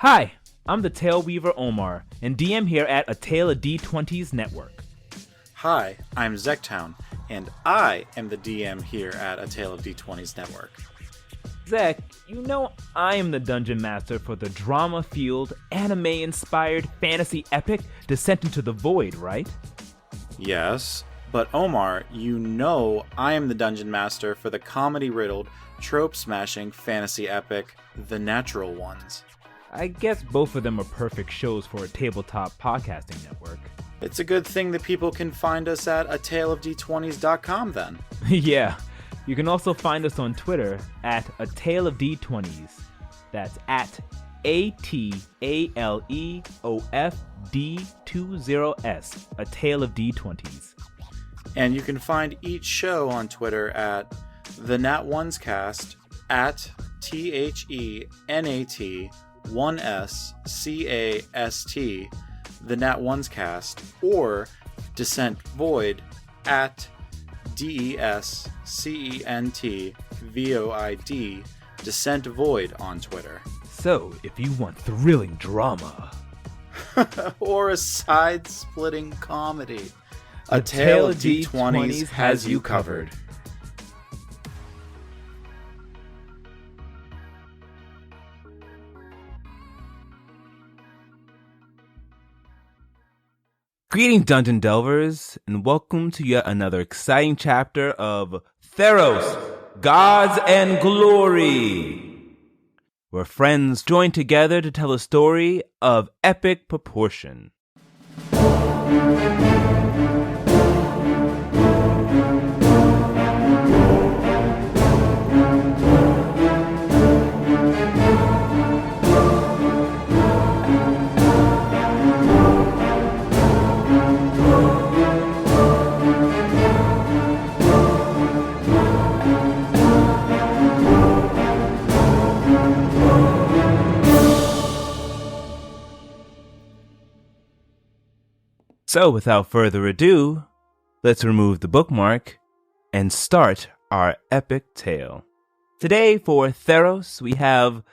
Hi, I'm the Tale Weaver Omar, and DM here at A Tale of D20's Network. Hi, I'm Zektown, and I am the DM here at A Tale of D20's Network. Zek, you know I am the Dungeon Master for the drama-fueled, anime-inspired fantasy epic Descent into the Void, right? Yes, but Omar, you know I am the Dungeon Master for the comedy-riddled, trope-smashing fantasy epic The Natural Ones. I guess both of them are perfect shows for a tabletop podcasting network. It's a good thing that people can find us at ataleofd20s.com then. Yeah, you can also find us on Twitter at A Tale of D20s. That's at ATALEOFD20S, A Tale of D20s. And you can find each show on Twitter at The Nat Ones Cast, at THENAT1SCAST, The Nat Ones Cast, or Descent Void at DESCENTVOID, Descent Void on Twitter. So, if you want thrilling drama, or a side-splitting comedy, A Tale of D20s has you covered. Greetings, Dungeon Delvers, and welcome to yet another exciting chapter of Theros, Gods and Glory, where friends join together to tell a story of epic proportion. So, without further ado, let's remove the bookmark and start our epic tale. Today, for Theros, we have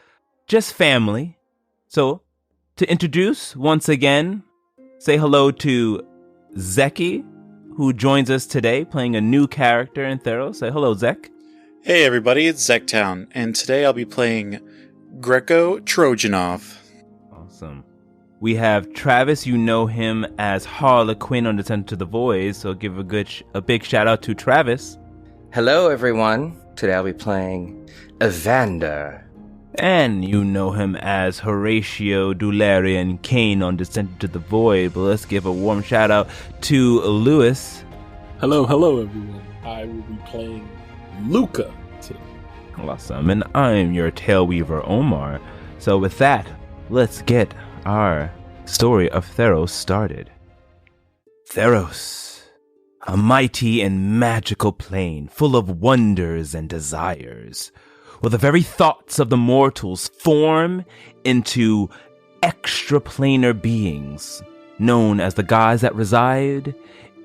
just family. So, to introduce, once again, say hello to Zeki, who joins us today, playing a new character in Theros. Say hello, Zek. Hey everybody, it's Zektown, and today I'll be playing Grecko Trojanov. Awesome. We have Travis. You know him as Harlequin on Descent to the Void, so give a big shout out to Travis. Hello, everyone. Today I'll be playing Evander. And you know him as Horatio Dularian Kane on Descent to the Void, but let's give a warm shout out to Lewis. Hello, everyone. I will be playing Luca today. Awesome. And I'm your Tale Weaver Omar. So with that, let's get our story of Theros started. Theros, a mighty and magical plane full of wonders and desires, where the very thoughts of the mortals form into extraplanar beings known as the gods that reside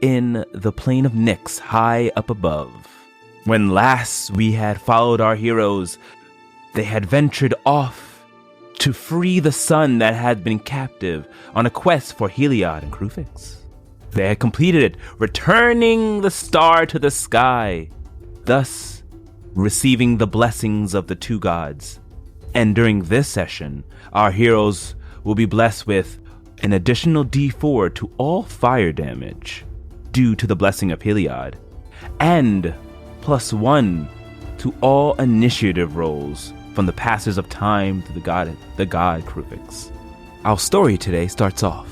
in the plane of Nyx high up above. When last we had followed our heroes, they had ventured off to free the sun that had been captive on a quest for Heliod and Crufix. They had completed it, returning the star to the sky, thus receiving the blessings of the two gods. And during this session, our heroes will be blessed with an additional D4 to all fire damage due to the blessing of Heliod, and +1 to all initiative rolls from the passage of time to the god Crufix. Our story today starts off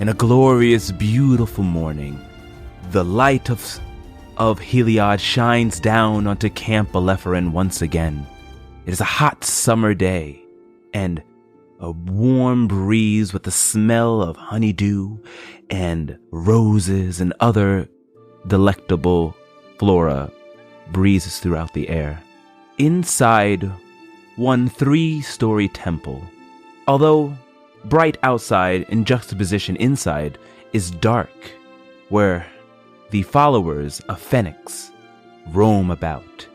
in a glorious, beautiful morning. The light of Heliod shines down onto Camp Alepharan once again. It is a hot summer day, and a warm breeze with the smell of honeydew and roses and other delectable flora breezes throughout the air. Inside one 3-story temple, although bright outside in juxtaposition inside, is dark, where the followers of Phoenix roam about.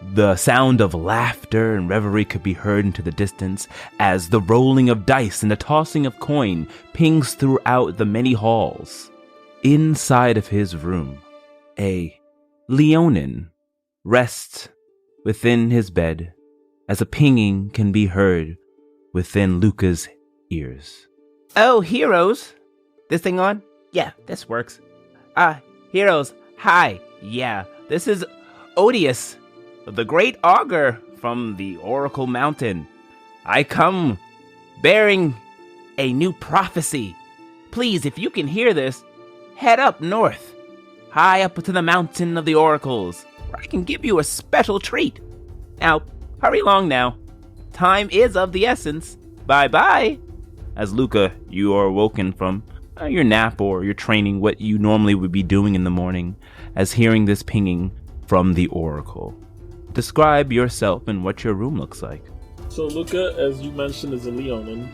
The sound of laughter and revelry could be heard into the distance as the rolling of dice and the tossing of coin pings throughout the many halls. Inside of his room, a Leonin rests within his bed as a pinging can be heard within Luca's ears. Oh, heroes. This thing on? Yeah, this works. Heroes, hi. Yeah, this is Odious, the great augur from the Oracle Mountain. I come bearing a new prophecy. Please, if you can hear this, head up north, high up to the mountain of the oracles, where I can give you a special treat. Now, hurry along now. Time is of the essence. Bye-bye. As Luca, you are awoken from your nap or your training, what you normally would be doing in the morning, as hearing this pinging from the oracle. Describe yourself and what your room looks like. So Luca, as you mentioned, is a Leonin.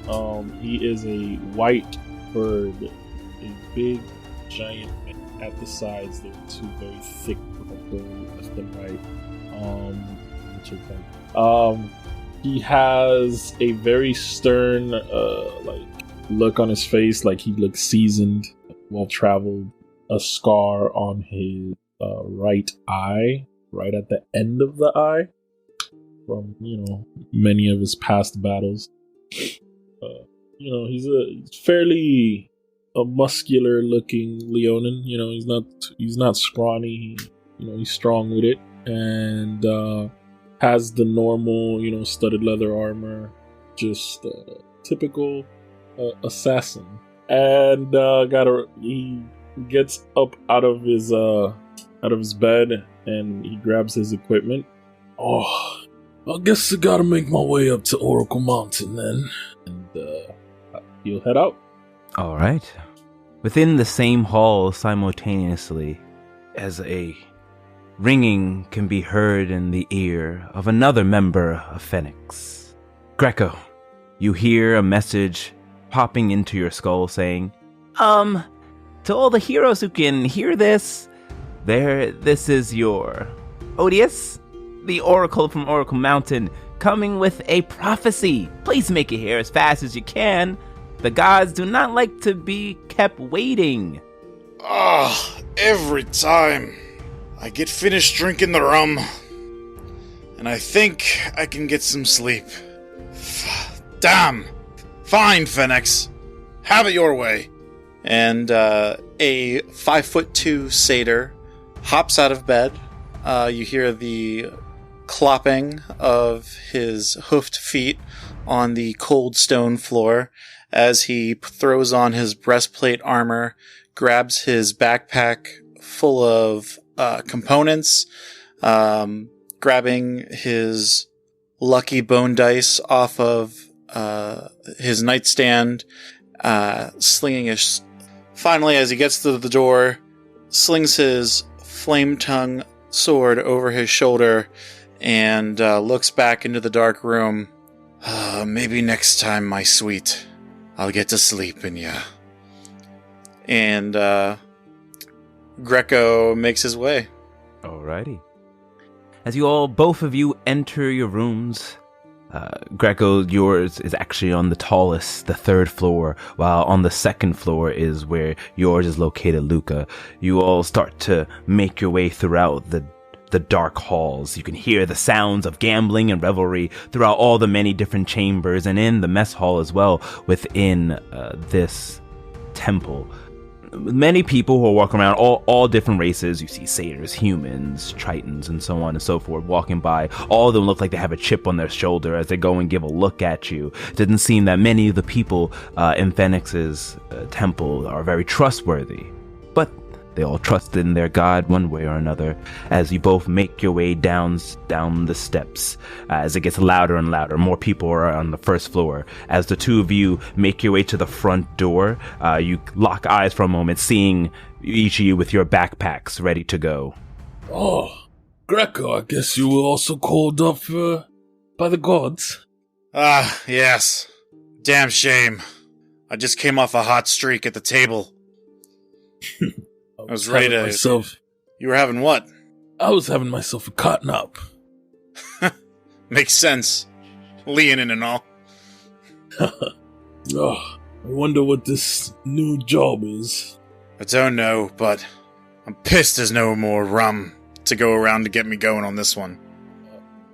He is a white bird, a big, giant man. At the sides, there are two very thick purple left and right. He has a very stern, look on his face, like he looks seasoned, well traveled. A scar on his right eye, right at the end of the eye, from many of his past battles. He's fairly a muscular looking Leonin. He's not scrawny. He's strong with it, and has the normal studded leather armor, just typical assassin. And he gets up out of his bed and he grabs his equipment. Oh, I guess I gotta make my way up to Oracle Mountain then, and he'll head out. All right. Within the same hall, simultaneously, as a ringing can be heard in the ear of another member of Phoenix. Grecko, you hear a message popping into your skull saying, to all the heroes who can hear this, this is your Odious, the Oracle from Oracle Mountain, coming with a prophecy. Please make it here as fast as you can. The gods do not like to be kept waiting. Every time I get finished drinking the rum, and I think I can get some sleep. Damn! Fine, Phoenix. Have it your way. And a 5'2" satyr hops out of bed. You hear the clopping of his hoofed feet on the cold stone floor as he throws on his breastplate armor, grabs his backpack full of components, grabbing his lucky bone dice off of his nightstand, slinging his... Finally, as he gets to the door, slings his flame-tongue sword over his shoulder and looks back into the dark room. Maybe next time, my sweet, I'll get to sleep in ya. And Grecko makes his way. Alrighty. As both of you enter your rooms, Grecko, yours is actually on the tallest, the third floor, while on the second floor is where yours is located, Luca. You all start to make your way throughout the dark halls. You can hear the sounds of gambling and revelry throughout all the many different chambers and in the mess hall as well within this temple. Many people who are walking around, all different races. You see satyrs, humans, tritons, and so on and so forth walking by. All of them look like they have a chip on their shoulder as they go and give a look at you. It didn't seem that many of the people in Phoenix's temple are very trustworthy, but they all trust in their god one way or another. As you both make your way down the steps, as it gets louder and louder, more people are on the first floor. As the two of you make your way to the front door, you lock eyes for a moment, seeing each of you with your backpacks ready to go. Oh, Grecko, I guess you were also called up by the gods. Yes. Damn shame. I just came off a hot streak at the table. I was ready to... myself. You were having what? I was having myself a cotton up. Makes sense. Leonin and all. Oh, I wonder what this new job is. I don't know, but I'm pissed there's no more rum to go around to get me going on this one.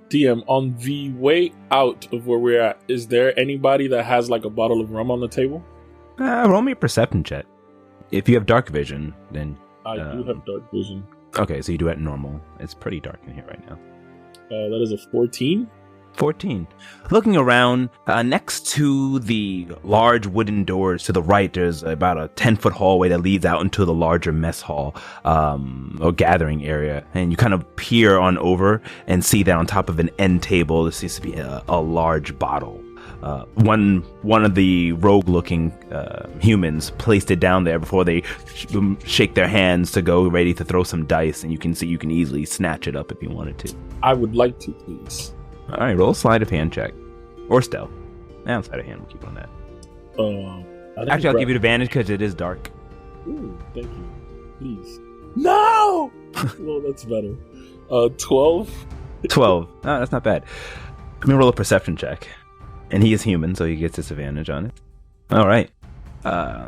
DM, on the way out of where we're at, is there anybody that has like a bottle of rum on the table? Roll me a perception check. If you have dark vision, then... I do have dark vision. Okay, so you do it normal. It's pretty dark in here right now. That is a 14. 14. Looking around, next to the large wooden doors to the right, there's about a 10-foot hallway that leads out into the larger mess hall, or gathering area. And you kind of peer on over and see that on top of an end table, there seems to be a large bottle. One of the rogue-looking humans placed it down there before they shake their hands to go ready to throw some dice, and you can see you can easily snatch it up if you wanted to. I would like to, please. All right, roll a sleight of hand check. Or stealth. Sleight of hand, we'll keep on that. Actually, I'll give you advantage because it is dark. Ooh, thank you. Please. No! Well, that's better. 12? 12. Oh, that's not bad. Let me roll a perception check. And he is human, so he gets disadvantage on it. All right.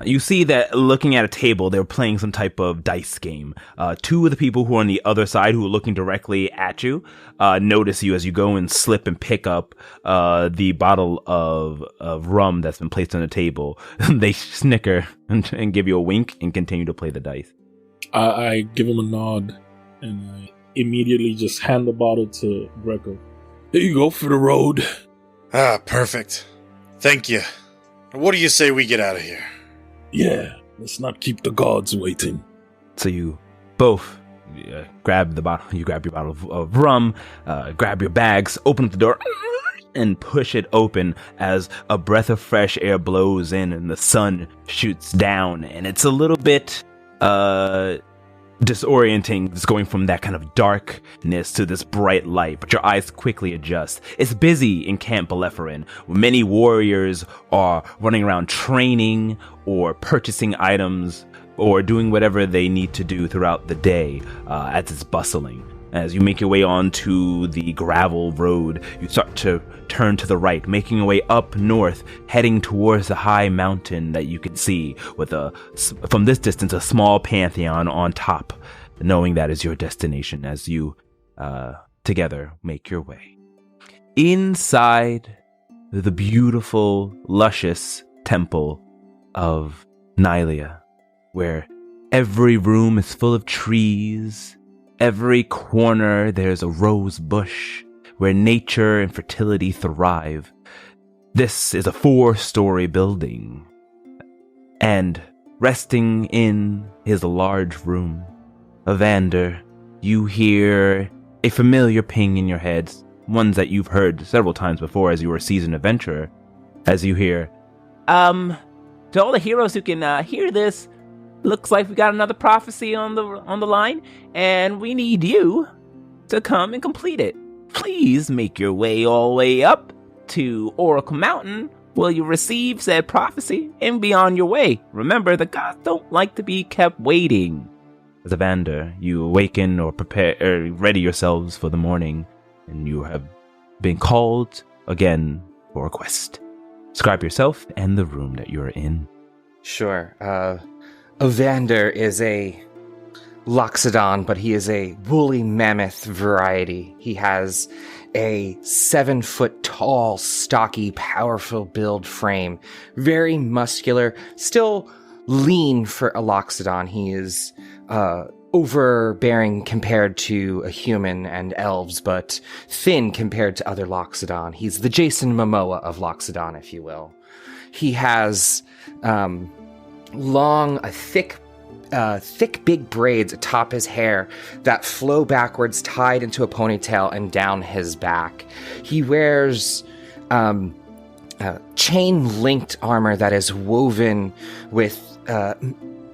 You see that looking at a table, they're playing some type of dice game. Two of the people who are on the other side, who are looking directly at you, notice you as you go and slip and pick up the bottle of rum that's been placed on the table. They snicker and give you a wink and continue to play the dice. I give him a nod, and I immediately just hand the bottle to Grecko. There you go for the road. Ah, perfect. Thank you. What do you say we get out of here? Yeah, let's not keep the gods waiting. So you both grab the bottle. You grab your bottle of rum, grab your bags, open up the door, and push it open as a breath of fresh air blows in and the sun shoots down. And it's a little bit disorienting, just going from that kind of darkness to this bright light, but your eyes quickly adjust. It's busy in Camp Balefarin, where many warriors are running around training or purchasing items or doing whatever they need to do throughout the day, as it's bustling. As you make your way onto the gravel road, you start to turn to the right, making your way up north, heading towards the high mountain that you can see with from this distance, a small pantheon on top, knowing that is your destination as you together make your way. Inside the beautiful, luscious temple of Nylia, where every room is full of trees. Every corner there's a rose bush where nature and fertility thrive. This is a 4-story building. And resting in his large room, Evander, you hear a familiar ping in your head, ones that you've heard several times before as you were a seasoned adventurer, as you hear, to all the heroes who can hear this, looks like we got another prophecy on the line, and we need you to come and complete it. Please make your way all the way up to Oracle Mountain, where you receive said prophecy, and be on your way. Remember, the gods don't like to be kept waiting. as Evander, you awaken or prepare, ready yourselves for the morning, and you have been called again for a quest. Describe yourself and the room that you're in. Sure. Evander is a Loxodon, but he is a woolly mammoth variety. He has a 7-foot tall, stocky, powerful build frame. Very muscular, still lean for a Loxodon. He is overbearing compared to a human and elves, but thin compared to other Loxodon. He's the Jason Momoa of Loxodon, if you will. He has thick, big braids atop his hair that flow backwards, tied into a ponytail and down his back. He wears chain-linked armor that is woven with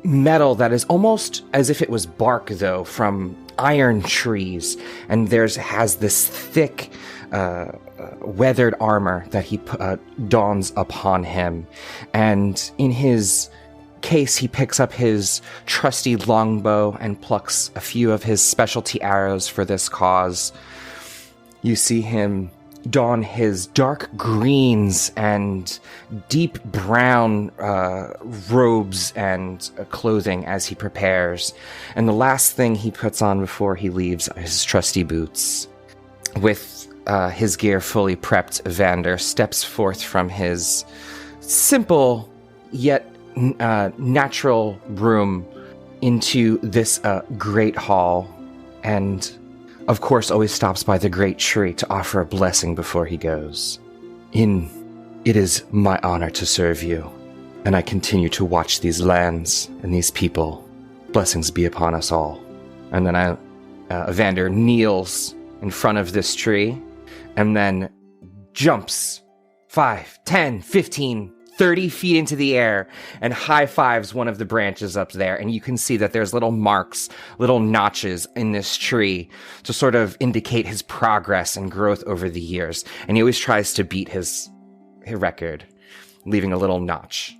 metal that is almost as if it was bark, though, from iron trees. And has this thick, weathered armor that he dons upon him. And in his case, he picks up his trusty longbow and plucks a few of his specialty arrows for this cause. You see him don his dark greens and deep brown robes and clothing as he prepares. And the last thing he puts on before he leaves are his trusty boots. With his gear fully prepped, Evander steps forth from his simple yet natural room into this great hall, and of course always stops by the great tree to offer a blessing before he goes. It is my honor to serve you, and I continue to watch these lands and these people. Blessings be upon us all. And then Evander kneels in front of this tree, and then jumps 5, 10, 15, 30 feet into the air and high-fives one of the branches up there. And you can see that there's little marks, little notches in this tree to sort of indicate his progress and growth over the years. And he always tries to beat his record, leaving a little notch.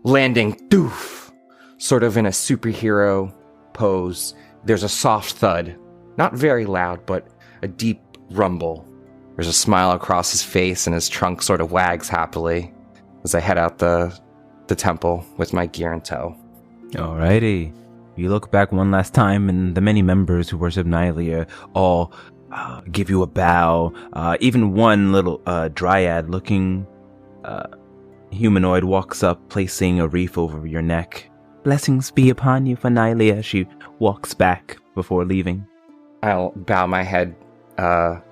Landing, doof, sort of in a superhero pose. There's a soft thud, not very loud, but a deep rumble. There's a smile across his face, and his trunk sort of wags happily as I head out the temple with my gear in tow. Alrighty. You look back one last time, and the many members who worship Nylea all give you a bow. Even one little dryad-looking humanoid walks up, placing a wreath over your neck. Blessings be upon you for Nylea. She walks back before leaving. I'll bow my head to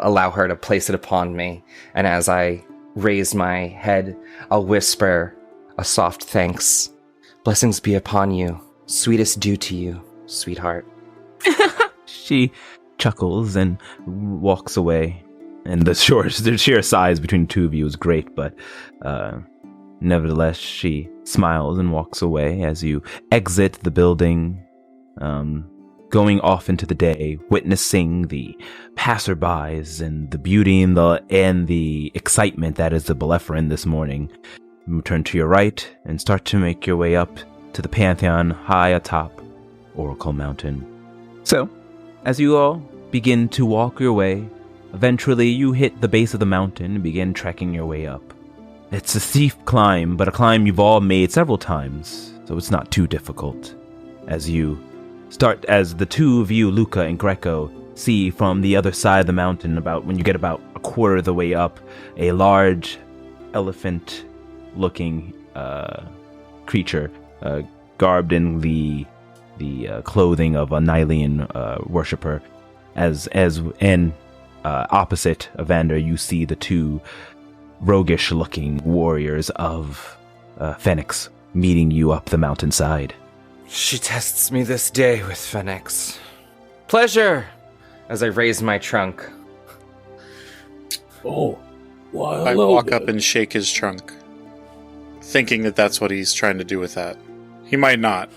allow her to place it upon me, and as I raise my head, I'll whisper a soft thanks. Blessings be upon you. Sweetest due to you, sweetheart. She chuckles and walks away. And the sheer size between the two of you is great, but nevertheless, she smiles and walks away as you exit the building, going off into the day, witnessing the passerbys and the beauty and the excitement that is the Bellephrin this morning. You turn to your right and start to make your way up to the Pantheon high atop Oracle Mountain. So, as you all begin to walk your way, eventually you hit the base of the mountain and begin trekking your way up. It's a steep climb, but a climb you've all made several times, so it's not too difficult. As the two of you, Luca and Grecko, see from the other side of the mountain, when you get about a quarter of the way up, a large elephant-looking creature, garbed in the clothing of a Nylean worshipper. Opposite Evander, you see the two roguish-looking warriors of Phoenix meeting you up the mountainside. She tests me this day with Phoenix. Pleasure! As I raise my trunk. Oh, well, I walk up and shake his trunk, thinking that that's what he's trying to do with that. He might not.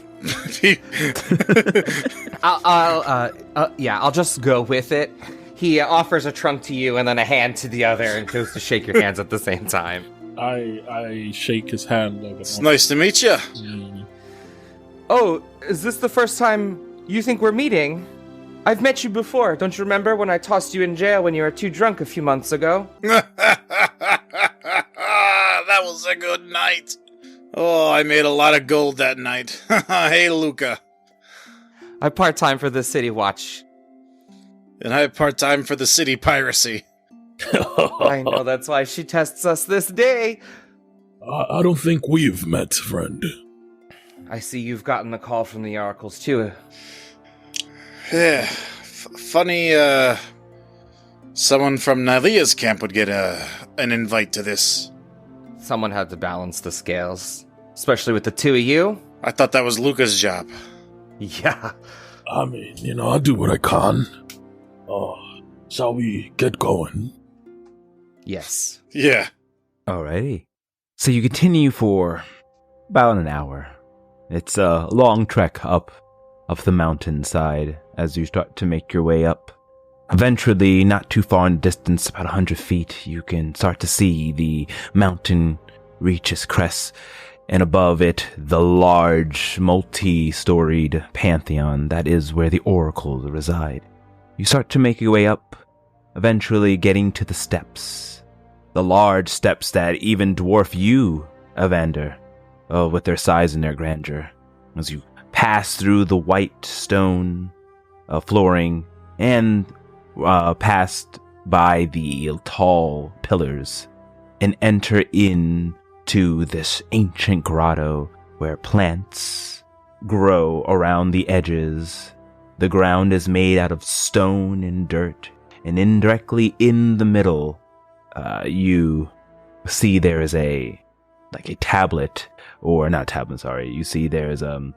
I'll just go with it. He offers a trunk to you and then a hand to the other and goes to shake your hands at the same time. I shake his hand. It's nice to meet you. Oh, is this the first time you think we're meeting? I've met you before. Don't you remember when I tossed you in jail when you were too drunk a few months ago? That was a good night. Oh, I made a lot of gold that night. Hey, Luca. I part-time for the City Watch. And I have part-time for the city piracy. I know, that's why she tests us this day. I don't think we've met, friend. I see you've gotten the call from the Oracles, too. Yeah, funny, someone from Nylea's camp would get an invite to this. Someone had to balance the scales, especially with the two of you. I thought that was Luca's job. Yeah. I mean, I'll do what I can. Shall we get going? Yes. Yeah. Alrighty. So you continue for about an hour. It's a long trek up the mountainside as you start to make your way up. Eventually, not too far in the distance, about 100 feet, you can start to see the mountain reach its crest, and above it, the large, multi-storied pantheon that is where the oracles reside. You start to make your way up. eventually getting to the steps. The large steps that even dwarf you, Evander, with their size and their grandeur. As you pass through the white stone flooring and passed by the tall pillars and enter into this ancient grotto where plants grow around the edges. The ground is made out of stone and dirt, and indirectly in the middle, you see there is a tablet, or not tablet, sorry. You see there is a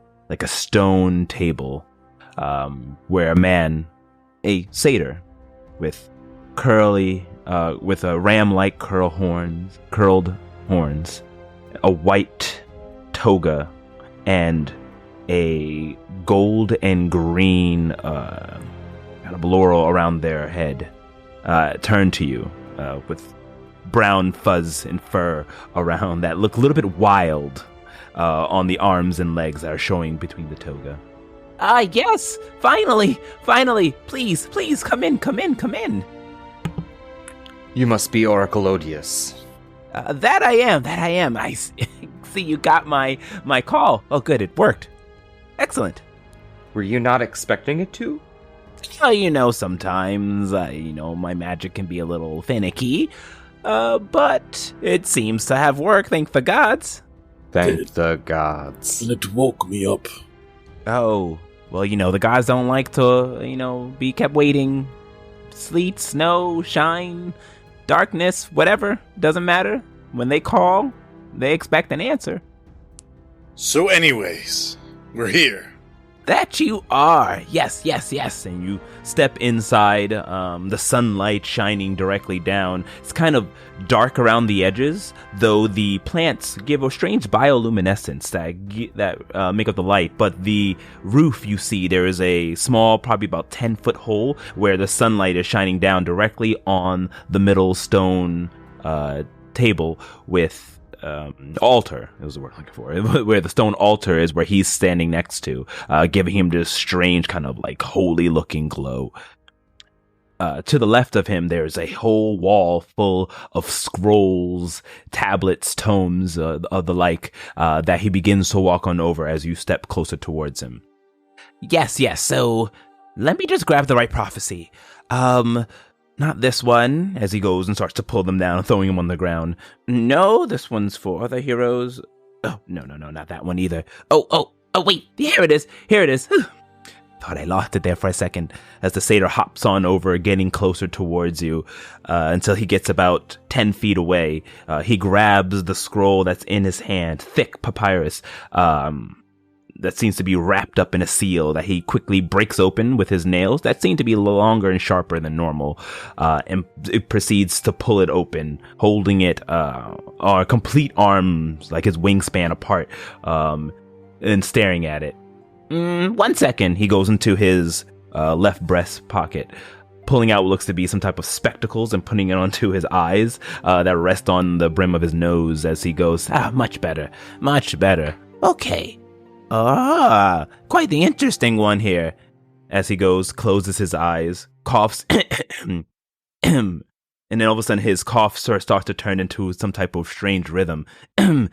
stone table where a man, a satyr, with ram-like curled horns, a white toga, and a gold and green kind of laurel around their head, turn to you with brown fuzz and fur around that look a little bit wild on the arms and legs that are showing between the toga. Yes! Finally! Please, come in! You must be Oracle Odious. That I am. I see you got my call. Oh, good, it worked. Excellent. Were you not expecting it to? Sometimes, my magic can be a little finicky. But it seems to have worked, thank the gods. Thank the gods. And it woke me up. Oh, well, the gods don't like to, be kept waiting. Sleet, snow, shine, darkness, whatever, doesn't matter. When they call, they expect an answer. So anyways, we're here. That you are. Yes. And you step inside, the sunlight shining directly down. It's kind of dark around the edges, though the plants give a strange bioluminescence that make up the light. But the roof, you see, there is a small, probably about 10-foot hole where the sunlight is shining down directly on the middle stone table with altar, it was the word I'm looking for, where the stone altar is where he's standing next to, giving him this strange kind of holy looking glow. To the left of him, there's a whole wall full of scrolls, tablets, tomes, of the like, that he begins to walk on over as you step closer towards him. Yes, so let me just grab the right prophecy. Not this one, as he goes and starts to pull them down, throwing them on the ground. No, this one's for other heroes. Oh, no, not that one either. Oh, wait, here it is. Thought I lost it there for a second, as the satyr hops on over, getting closer towards you, until he gets about 10 feet away. He grabs the scroll that's in his hand, thick papyrus, that seems to be wrapped up in a seal that he quickly breaks open with his nails that seem to be longer and sharper than normal, and it proceeds to pull it open, holding it complete arms, like his wingspan apart, and staring at it. 1 second, he goes into his left breast pocket, pulling out what looks to be some type of spectacles and putting it onto his eyes that rest on the brim of his nose as he goes, much better. Okay. Quite the interesting one here. As he goes, closes his eyes, coughs, and then all of a sudden his cough starts to turn into some type of strange rhythm. Yeah.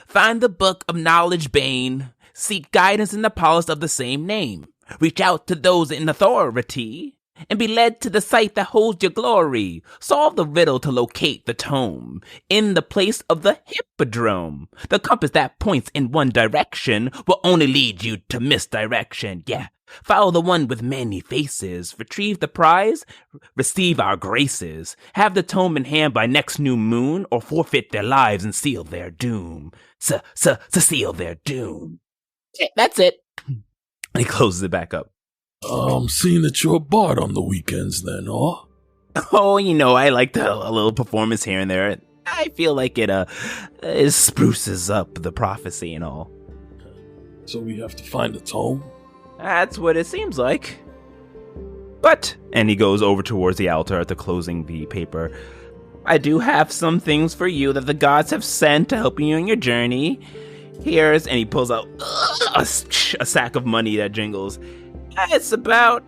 Find the book of knowledge, Bane. Seek guidance in the palace of the same name. Reach out to those in authority and be led to the site that holds your glory. Solve the riddle to locate the tome in the place of the hippodrome. The compass that points in one direction will only lead you to misdirection. Yeah. Follow the one with many faces. Retrieve the prize. Receive our graces. Have the tome in hand by next new moon, or forfeit their lives and seal their doom. Seal their doom. That's it. And he closes it back up. Seeing that you're a bard on the weekends then, huh? Oh, I like a little performance here and there. I feel like it spruces up the prophecy and all. So we have to find a tome? That's what it seems like. But, and he goes over towards the altar after closing the paper, I do have some things for you that the gods have sent to help you on your journey. here's, and he pulls out a sack of money that jingles. It's about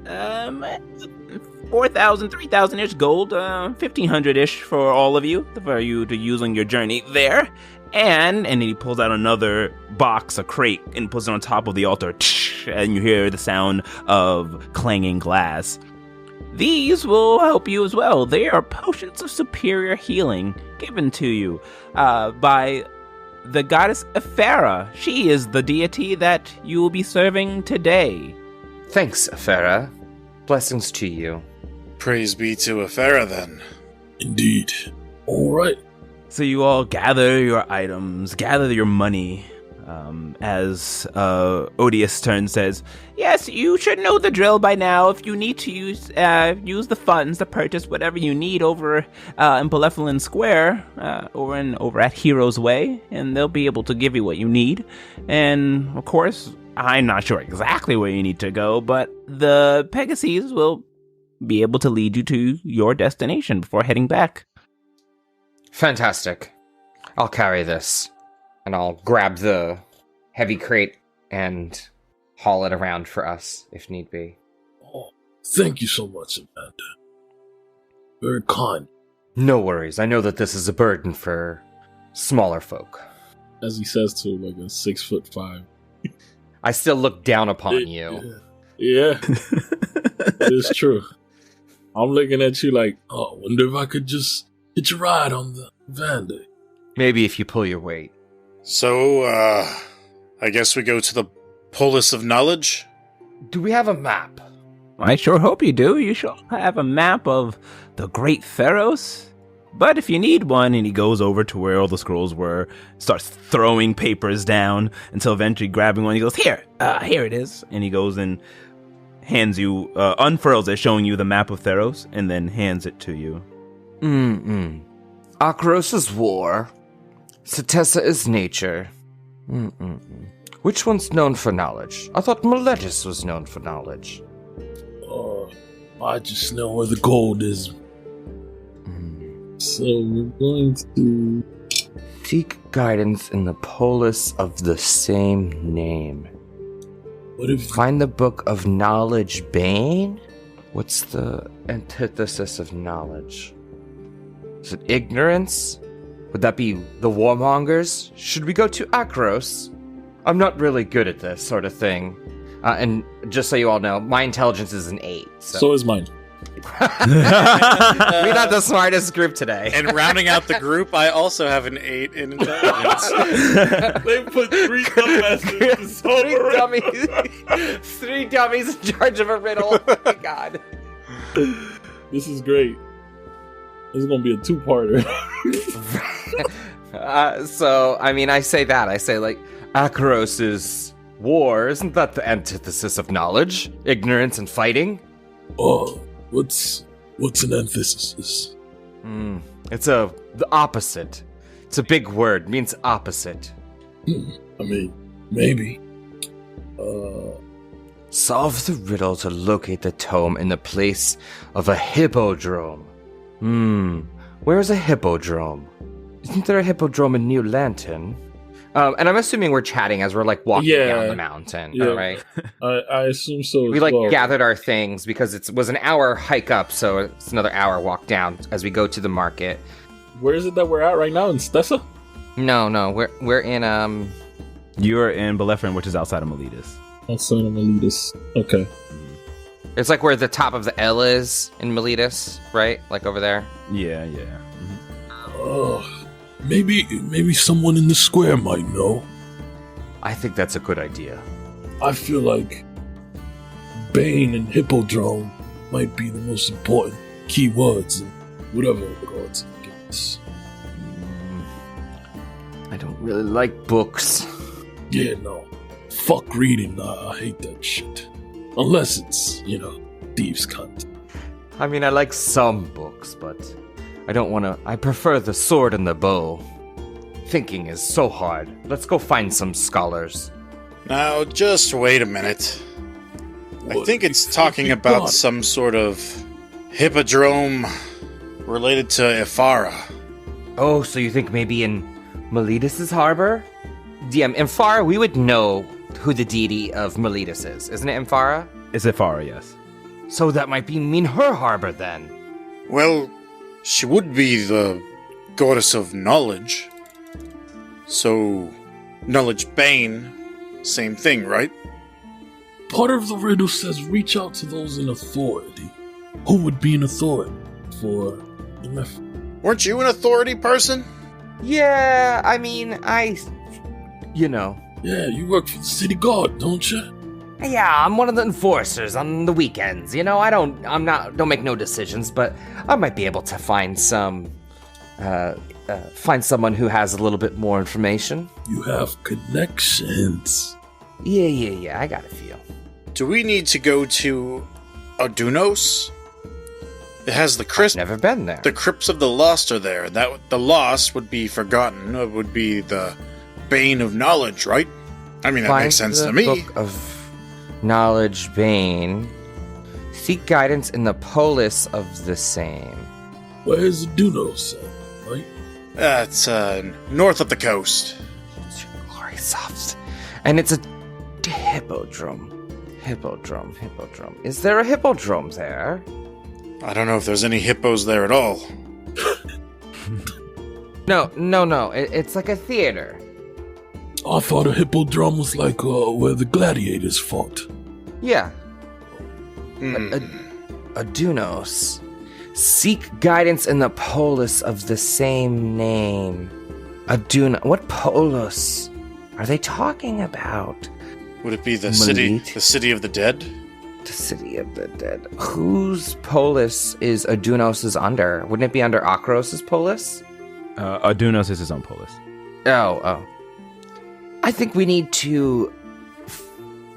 4,000, 3,000-ish gold, 1,500-ish for all of you, for you to use on your journey there. And then he pulls out another box, a crate, and puts it on top of the altar, and you hear the sound of clanging glass. These will help you as well. They are potions of superior healing given to you by the goddess Ephera. She is the deity that you will be serving today. Thanks, Ephera. Blessings to you. Praise be to Ephera, then. Indeed. All right. So you all gather your items, gather your money, as Odious turns says, Yes, you should know the drill by now. If you need to use the funds to purchase whatever you need over in Belephalin Square, over at Heroes Way, and they'll be able to give you what you need. And, of course, I'm not sure exactly where you need to go, but the Pegasus will be able to lead you to your destination before heading back. Fantastic. I'll carry this, and I'll grab the heavy crate and haul it around for us, if need be. Oh, thank you so much, Evander. Very kind. No worries. I know that this is a burden for smaller folk. As he says to like a 6'5". I still look down upon you. Yeah. It's true. I'm looking at you like, oh, I wonder if I could just hitch a ride on the Evander. Maybe if you pull your weight. So, I guess we go to the Polis of Knowledge? Do we have a map? I sure hope you do. You should have a map of the Great Theros. But if you need one, and he goes over to where all the scrolls were, starts throwing papers down until eventually grabbing one. He goes, here it is. And he goes and hands you, unfurls it, showing you the map of Theros, and then hands it to you. Akros is war. Setessa is nature. Which one's known for knowledge? I thought Meletis was known for knowledge. I just know where the gold is. So we're going to seek guidance in the polis of the same name. What if find the book of knowledge, Bane? What's the antithesis of knowledge? Is it ignorance? Would that be the warmongers? Should we go to Akros? I'm not really good at this sort of thing. And just so you all know, my intelligence is an 8. So is mine. We're not the smartest group today. And rounding out the group, I also have an 8 in intelligence. They put 3 dumbasses to solve a riddle. 3 dummies in charge of a riddle. Oh my god. This is great. This is going to be a 2-parter. So, I mean, I say that. I say, like, Akros is war. Isn't that the antithesis of knowledge? Ignorance and fighting? Oh, what's an antithesis? It's the opposite. It's a big word. Means opposite. I mean, maybe. Solve the riddle to locate the tome in the place of a hippodrome. Where's a hippodrome? Isn't there a hippodrome in New Lantern? And I'm assuming we're chatting as we're, like, walking down the mountain, right? I assume so. We, gathered our things because it was an hour hike up, so it's another hour walk down as we go to the market. Where is it that we're at right now? In Stessa? No, we're in, You're in Belephalin, which is outside of Meletis. Outside of Meletis. Okay. It's like where the top of the L is in Meletis, right? Like over there? Yeah. Maybe someone in the square might know. I think that's a good idea. I feel like Bane and Hippodrome might be the most important keywords in whatever regards to this. I don't really like books. Yeah, no. Fuck reading. I hate that shit. Unless it's, thieves' content. I mean, I like some books, but I don't want to. I prefer the sword and the bow. Thinking is so hard. Let's go find some scholars. Now, just wait a minute. I think it's talking about some sort of hippodrome related to Ephara. Oh, so you think maybe in Meletis' harbor? DM, Amphara, we would know who the deity of Miletus is. Isn't it Amphara? Is it Farah, yes. So that might mean her harbor then. Well, she would be the goddess of knowledge. So, knowledge bane, same thing, right? Part of the riddle says reach out to those in authority. Who would be an authority for the method? Weren't you an authority person? Yeah, I mean, you know. Yeah, you work for the city guard, don't you? Yeah, I'm one of the enforcers on the weekends. You know, don't make no decisions, but I might be able to find someone who has a little bit more information. You have connections. Yeah, I got a feel. Do we need to go to Adunos? It has the crypt. Never been there. The crypts of the lost are there. That the lost would be forgotten. It would be the bane of knowledge, right? I mean, that makes sense to me. Book of Knowledge Bane. Seek guidance in the polis of the same. Where's Dunos at, right? It's north of the coast. Glory soft. And it's a hippodrome. Hippodrome. Is there a hippodrome there? I don't know if there's any hippos there at all. No. It's like a theater. I thought a hippodrome was like where the gladiators fought. Yeah. Adunos. Seek guidance in the polis of the same name. What polis are they talking about? Would it be the Malit? city of the dead? The city of the dead. Whose polis is Adunos under? Wouldn't it be under Akros' polis? Adunos is his own polis. Oh. I think we need to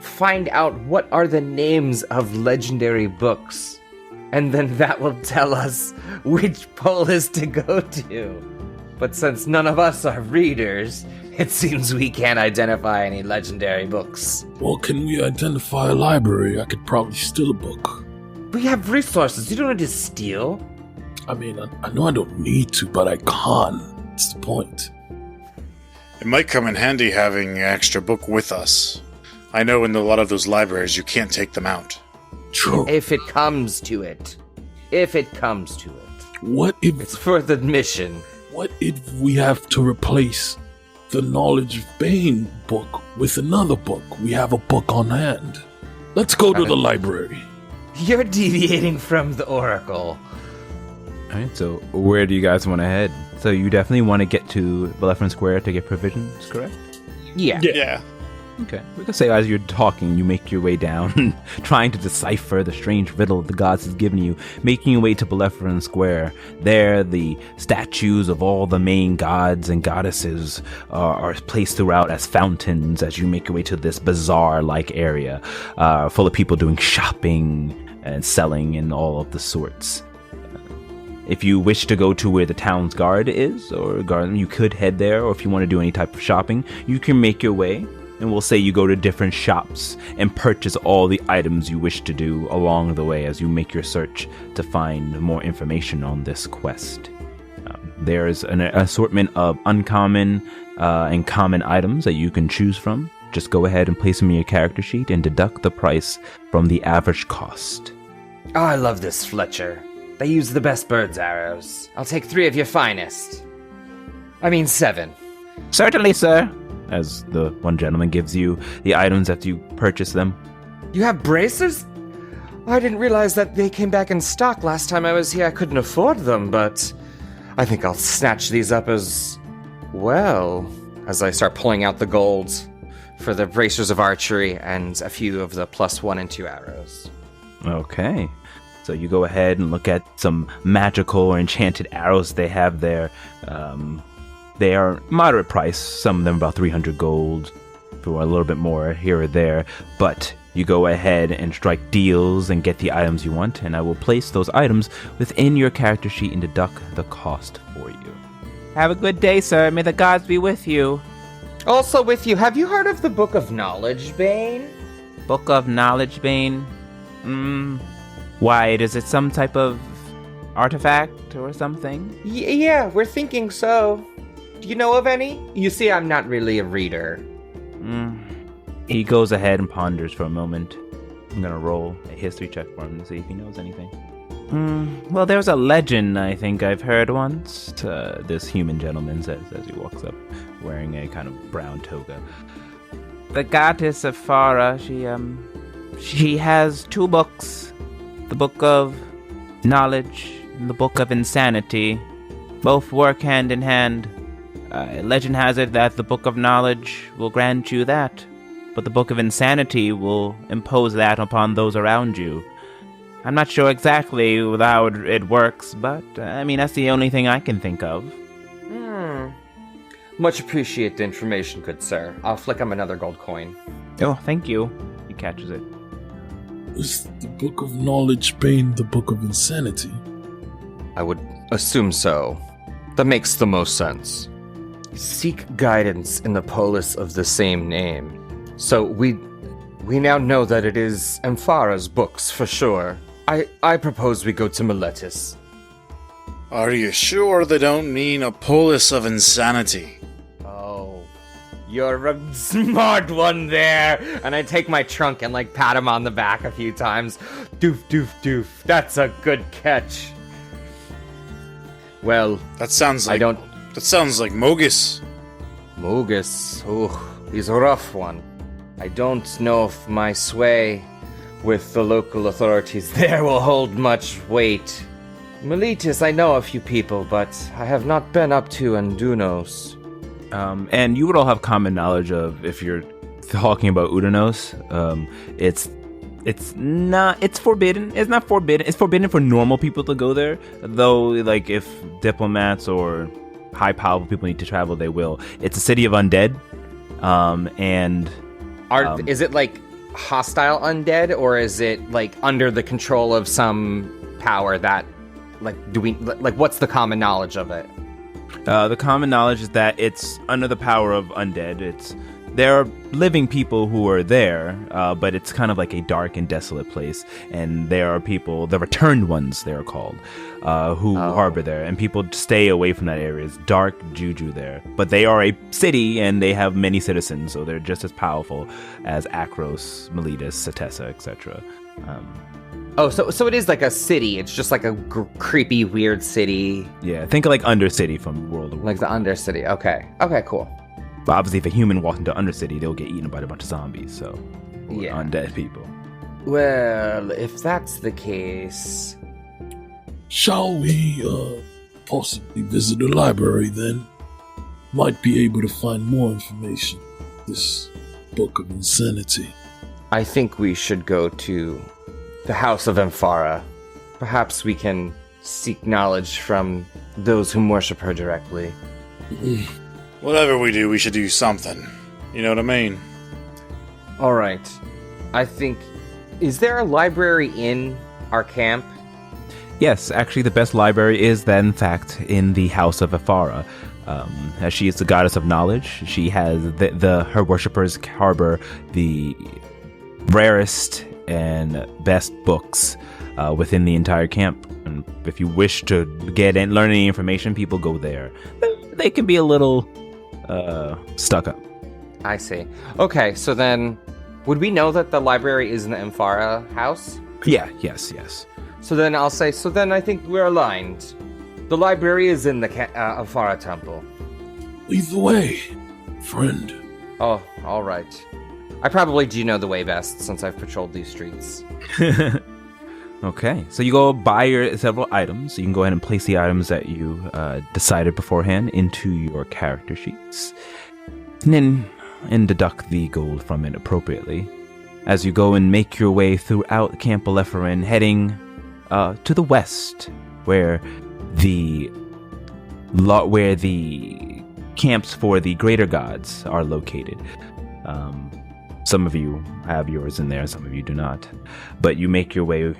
find out what are the names of legendary books, and then that will tell us which polis to go to. But since none of us are readers, it seems we can't identify any legendary books. Well, can we identify a library? I could probably steal a book. We have resources. You don't need to steal. I mean, I know I don't need to, but I can't. That's the point. It might come in handy having an extra book with us. I know in a lot of those libraries you can't take them out. True. If it comes to it. What if It's for the mission. What if we have to replace the Knowledge of Bane book with another book? We have a book on hand. Let's go to the library. You're deviating from the Oracle. Alright, so where do you guys want to head? So you definitely want to get to Bellephron Square to get provisions, correct? Yeah. Yeah. Okay. We could say as you're talking, you make your way down, trying to decipher the strange riddle the gods has given you, making your way to Bellephron Square. There, the statues of all the main gods and goddesses are placed throughout as fountains as you make your way to this bazaar-like area, full of people doing shopping and selling and all of the sorts. If you wish to go to where the town's guard is, or garden, you could head there, or if you want to do any type of shopping, you can make your way, and we'll say you go to different shops and purchase all the items you wish to do along the way as you make your search to find more information on this quest. There's an assortment of uncommon and common items that you can choose from. Just go ahead and place them in your character sheet and deduct the price from the average cost. Oh, I love this Fletcher. They use the best bird's arrows. I'll take 3 of your finest. 7. Certainly, sir. As the one gentleman gives you the items after you purchase them. You have bracers? I didn't realize that they came back in stock last time I was here. I couldn't afford them, but I think I'll snatch these up as well. As I start pulling out the golds for the bracers of archery and a few of the +1 and 2 arrows. Okay. So you go ahead and look at some magical or enchanted arrows they have there. They are moderate price, some of them about 300 gold, for a little bit more here or there. But you go ahead and strike deals and get the items you want, and I will place those items within your character sheet and deduct the cost for you. Have a good day, sir. May the gods be with you. Also with you, have you heard of the Book of Knowledge, Bane? Book of Knowledge Bane? Why, is it some type of artifact or something? Yeah, we're thinking so. Do you know of any? You see, I'm not really a reader. He goes ahead and ponders for a moment. I'm gonna roll a history check for him to see if he knows anything. Well, there's a legend I think I've heard once. This human gentleman says as he walks up, wearing a kind of brown toga. The goddess of Farah, she has 2 books. The Book of Knowledge and the Book of Insanity. Both work hand in hand. Legend has it that the Book of Knowledge will grant you that, but the Book of Insanity will impose that upon those around you. I'm not sure exactly how it works, but, that's the only thing I can think of. Much appreciate the information, good sir. I'll flick him another gold coin. Oh, thank you. He catches it. Is the Book of Knowledge paying the Book of Insanity? I would assume so. That makes the most sense. Seek guidance in the polis of the same name. So we now know that it is Amphara's books for sure. I propose we go to Miletus. Are you sure they don't mean a polis of insanity? Oh, you're a smart one there. And I take my trunk and pat him on the back a few times. Doof, doof, doof. That's a good catch. Well, That sounds like Mogus. Mogus, he's a rough one. I don't know if my sway with the local authorities there will hold much weight. Miletus, I know a few people, but I have not been up to Andunos. And you would all have common knowledge of, if you're talking about Udanos, it's forbidden. It's not forbidden. It's forbidden for normal people to go there, though, if diplomats or high powerful people need to travel, they will. It's a city of undead, Is it hostile undead, or is it under the control of some power that what's the common knowledge of it? The common knowledge is that it's under the power of undead. There are living people who are there, but it's kind of like a dark and desolate place. And there are people, the returned ones, they're called, who harbor there. And people stay away from that area. It's dark juju there. But they are a city, and they have many citizens, so they're just as powerful as Akros, Miletus, Satessa, etc. So it is like a city. It's just like a creepy, weird city. Yeah, think of Undercity from World of Warcraft. Like the Undercity. Okay, cool. But obviously, if a human walks into Undercity, they'll get eaten by a bunch of zombies, so... Yeah. Undead people. Well, if that's the case... Shall we, possibly visit the library then? Might be able to find more information. This Book of Insanity. I think we should go to the House of Amphara. Perhaps we can seek knowledge from those who worship her directly. Whatever we do, we should do something. You know what I mean? Alright. I think... Is there a library in our camp? Yes, actually the best library is that, in fact, in the House of Afara. As she is the goddess of knowledge, she has her worshippers harbor the rarest and best books within the entire camp. And if you wish to learn any information, people go there. They can be a little stuck up. I see. Okay, so then, would we know that the library is in the Amphara house? Yeah, yes. So then I'll say, I think we're aligned. The library is in the Amphara temple. Lead the way, friend. Oh, alright. I probably do know the way best since I've patrolled these streets. Okay, so you go buy your several items. You can go ahead and place the items that you decided beforehand into your character sheets. And deduct the gold from it appropriately. As you go and make your way throughout Camp Alepharin, heading to the west, where the camps for the greater gods are located. Some of you have yours in there, some of you do not. But you make your way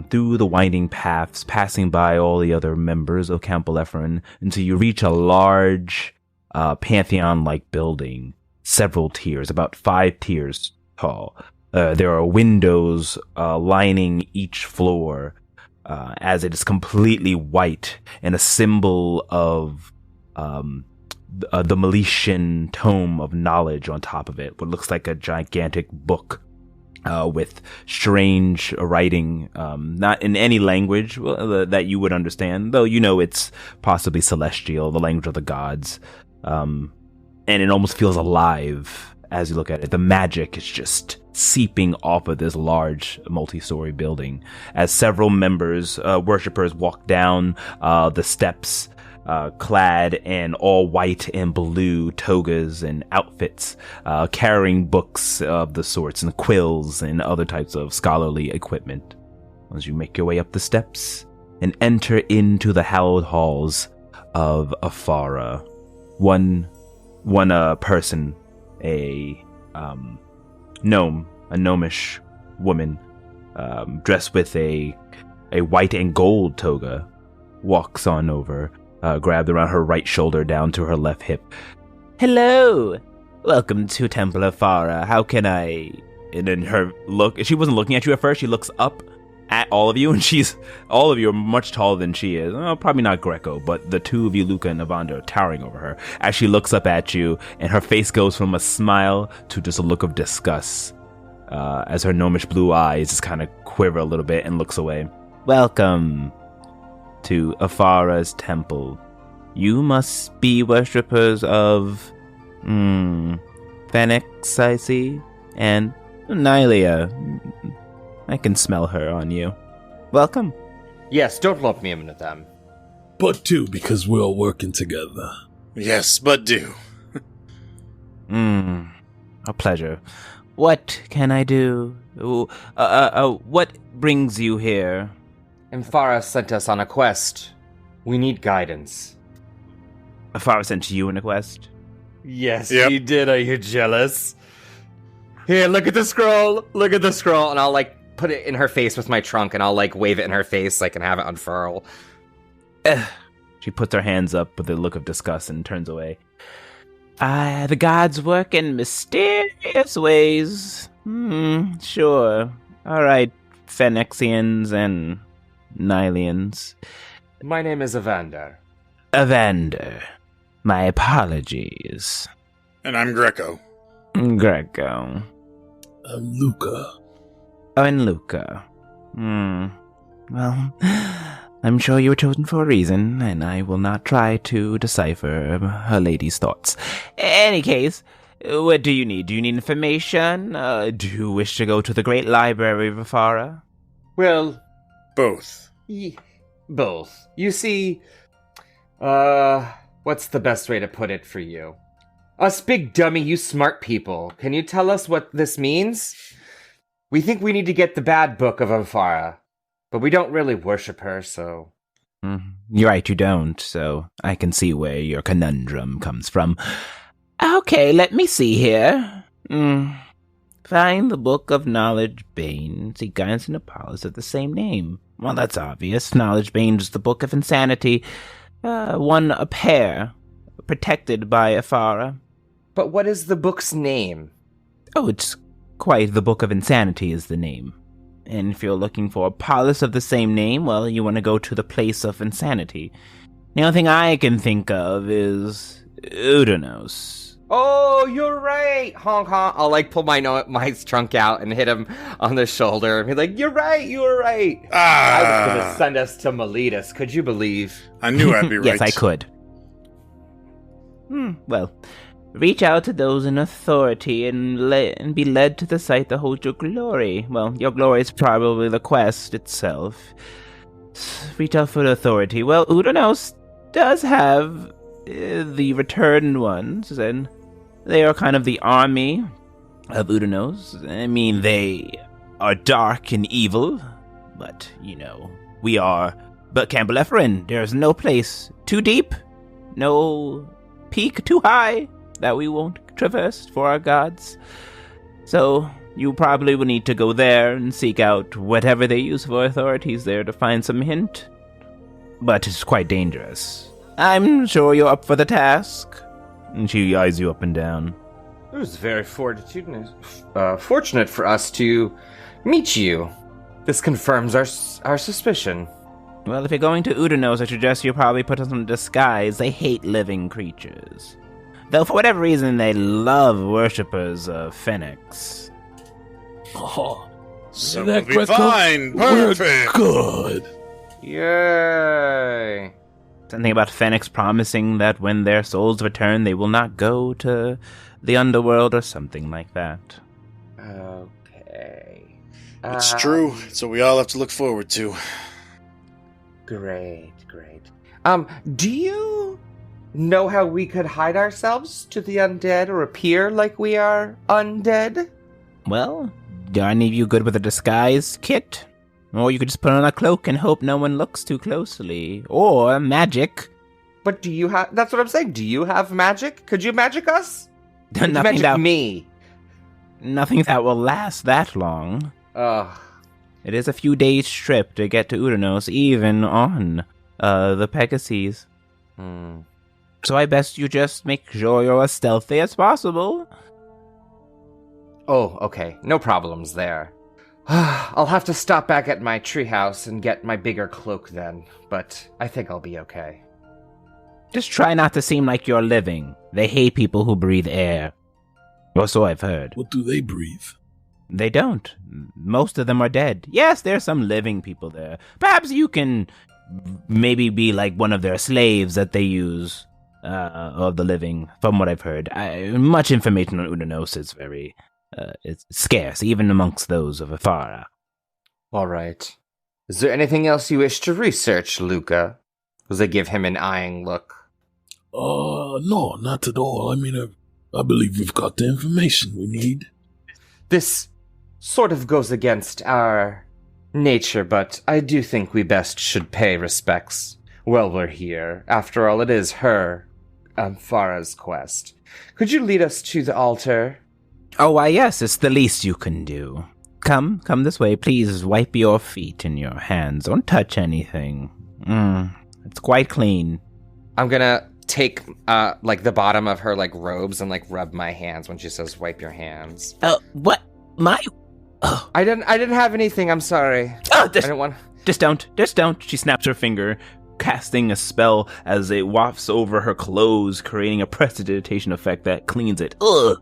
through the winding paths, passing by all the other members of Camp Alepharin, until you reach a large pantheon-like building, several tiers, about 5 tiers tall. There are windows lining each floor, as it is completely white, and a symbol of the Meletian tome of knowledge on top of it. What looks like a gigantic book with strange writing, not in any language that you would understand, though you know it's possibly celestial, the language of the gods. And it almost feels alive as you look at it. The magic is just seeping off of this large multi-story building as several worshippers walk down the steps, clad in all white and blue togas and outfits, carrying books of the sorts and quills and other types of scholarly equipment. As you make your way up the steps and enter into the hallowed halls of Afara, one person, a gnomish woman, dressed with a white and gold toga, walks on over, grabbed around her right shoulder down to her left hip. Hello! Welcome to Temple of Farah. How can I... And then her look, she wasn't looking at you at first, she looks up at all of you, and all of you are much taller than she is. Probably not Grecko, but the two of you, Luca and Evander, are towering over her. As she looks up at you, and her face goes from a smile to just a look of disgust, as her gnomish blue eyes just kind of quiver a little bit and looks away. Welcome to Afara's temple. You must be worshippers of... Phoenix, I see, and Nylia. I can smell her on you. Welcome. Yes, don't lump me into them. But do, because we're all working together. Yes, but do. A pleasure. What can I do? What brings you here? Farah sent us on a quest. We need guidance. Afara sent you on a quest? Yes, Yep. he did. Are you jealous? Here, look at the scroll. Look at the scroll. And I'll, put it in her face with my trunk, and I'll, wave it in her face so I can have it unfurl. She puts her hands up with a look of disgust and turns away. The gods work in mysterious ways. Sure. All right, Phoenixians and Nylians. My name is Evander. Evander. My apologies. And I'm Grecko. Grecko. I'm Luca. Oh, and Luca. Well, I'm sure you were chosen for a reason, and I will not try to decipher her lady's thoughts. Any case, what do you need? Do you need information? Do you wish to go to the great library of Afara? Well, Both. both. You see, what's the best way to put it for you? Us big dummy, you smart people. Can you tell us what this means? We think we need to get the bad book of Afara, but we don't really worship her, so... You're right, you don't, so I can see where your conundrum comes from. Okay, let me see here. Find the Book of Knowledge Bane. See, guidance and Apollos of the same name. Well, that's obvious. Knowledge Bane is the Book of Insanity. A pair, protected by Afara. But what is the book's name? Oh, it's quite the Book of Insanity is the name. And if you're looking for Apollos of the same name, well, you want to go to the place of insanity. The only thing I can think of is Udanos. Oh, you're right! Honk honk. I'll pull my trunk out and hit him on the shoulder and be like, you're right, you were right. I was gonna send us to Miletus, could you believe? I knew I'd be right. Yes, I could. Well, reach out to those in authority and be led to the site that holds your glory. Well, your glory is probably the quest itself. Reach out for the authority. Well, Udanos does have the returned ones, and they are kind of the army of Udanos. I mean, they are dark and evil, but, we are... But Campbell-Efferin, there's no place too deep, no peak too high that we won't traverse for our gods. So you probably will need to go there and seek out whatever they use for authorities there to find some hint. But it's quite dangerous. I'm sure you're up for the task. And she eyes you up and down. It was very fortunate for us to meet you. This confirms our suspicion. Well, if you're going to Udanos, I suggest you probably put on some disguise. They hate living creatures. Though for whatever reason, they love worshippers of Phoenix. Oh, So that we'll be Grecko? fine. Perfect. We're good. Yay! Something about Phoenix promising that when their souls return, they will not go to the underworld or something like that. Okay. It's true. It's what we all have to look forward to. Great. Do you know how we could hide ourselves to the undead or appear like we are undead? Well, are any of you good with a disguise kit? Or you could just put on a cloak and hope no one looks too closely. Or magic. But do you have... That's what I'm saying. Do you have magic? Could you magic us? Could you Nothing magic me? Nothing that will last that long. Ugh. It is a few days' trip to get to Udanos, even on the Pegasus. So I best you just make sure you're as stealthy as possible. Oh, okay. No problems there. I'll have to stop back at my treehouse and get my bigger cloak then, but I think I'll be okay. Just try not to seem like you're living. They hate people who breathe air. Or so I've heard. What do they breathe? They don't. Most of them are dead. Yes, there's some living people there. Perhaps you can maybe be like one of their slaves that they use of the living, from what I've heard. Much information on Udanos is very it's scarce, even amongst those of Afara. All right. Is there anything else you wish to research, Luca? As I give him an eyeing look. No, not at all. I mean, I believe we've got the information we need. This sort of goes against our nature, but I do think we best should pay respects while we're here. After all, it is her, Farah's quest. Could you lead us to the altar? Oh, why, yes, it's the least you can do. Come this way. Please wipe your feet and your hands. Don't touch anything. It's quite clean. I'm gonna take, the bottom of her, robes and, rub my hands when she says wipe your hands. What? Oh. I didn't have anything, I'm sorry. Oh, I didn't want... Just don't. She snaps her finger, casting a spell as it wafts over her clothes, creating a prestidigitation effect that cleans it. Ugh!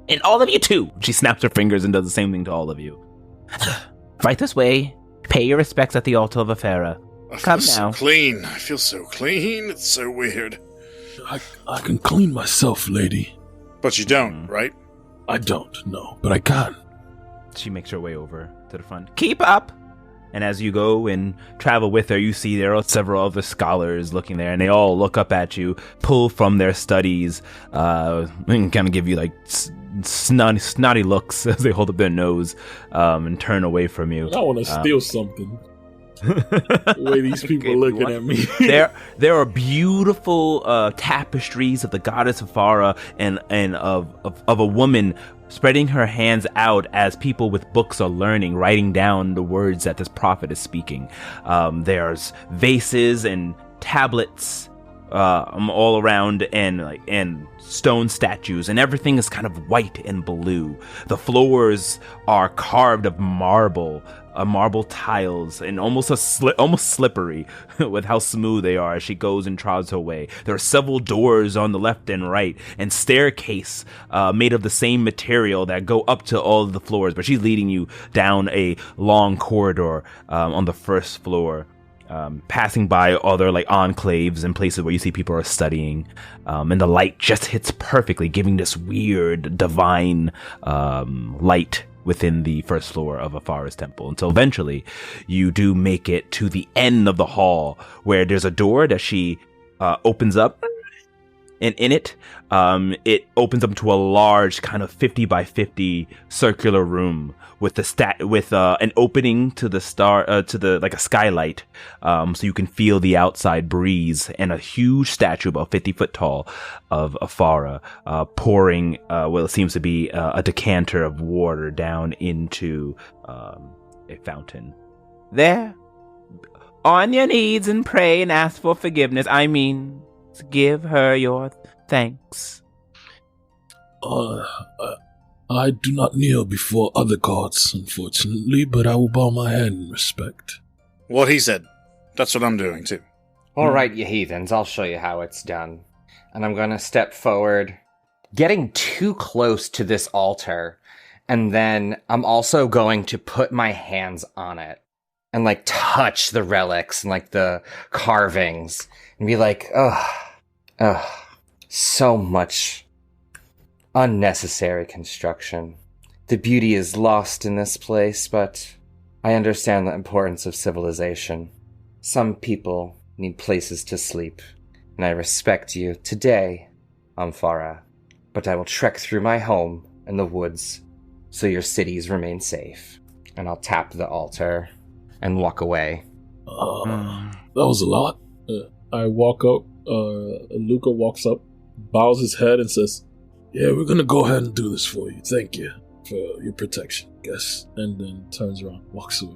And all of you too! She snaps her fingers and does the same thing to all of you. Right this way. Pay your respects at the altar of Afara. Come now. So clean. I feel so clean. It's so weird. I can clean myself, lady. But you don't, right? I don't, no, but I can. She makes her way over to the front. Keep up! And as you go and travel with her, you see there are several other scholars looking there, and they all look up at you, pull from their studies, and kind of give you snotty looks as they hold up their nose and turn away from you. I want to steal something. The way these people are looking at me. There are beautiful tapestries of the goddess of Farah and of a woman spreading her hands out as people with books are learning, writing down the words that this prophet is speaking. There's vases and tablets all around, and stone statues, and everything is kind of white and blue. The floors are carved of marble tiles, and almost slippery with how smooth they are as she goes and trods her way. There are several doors on the left and right, and staircase made of the same material that go up to all of the floors, but she's leading you down a long corridor on the first floor. Passing by other enclaves and places where you see people are studying, and the light just hits perfectly, giving this weird divine light within the first floor of Afara's temple, until eventually you do make it to the end of the hall, where there's a door that she opens up, and in it opens up to a large kind of 50 by 50 circular room with an opening to the a skylight, so you can feel the outside breeze, and a huge statue about 50 foot tall of Afara pouring what seems to be a decanter of water down into a fountain. There, on your knees and pray and ask for forgiveness. I mean, give her your thanks. I do not kneel before other gods, unfortunately, but I will bow my head in respect. What he said. That's what I'm doing, too. All right, you heathens, I'll show you how it's done. And I'm going to step forward, getting too close to this altar, and then I'm also going to put my hands on it and, like, touch the relics and, like, the carvings and be like, so much unnecessary construction. The beauty is lost in this place, but I understand the importance of civilization. Some people need places to sleep, and I respect you today, Amphara, but I will trek through my home in the woods so your cities remain safe. And I'll tap the altar and walk away. That was a lot. I walk up, Luca walks up, bows his head and says, "Yeah, we're gonna go ahead and do this for you. Thank you for your protection, I guess." And then turns around, walks away.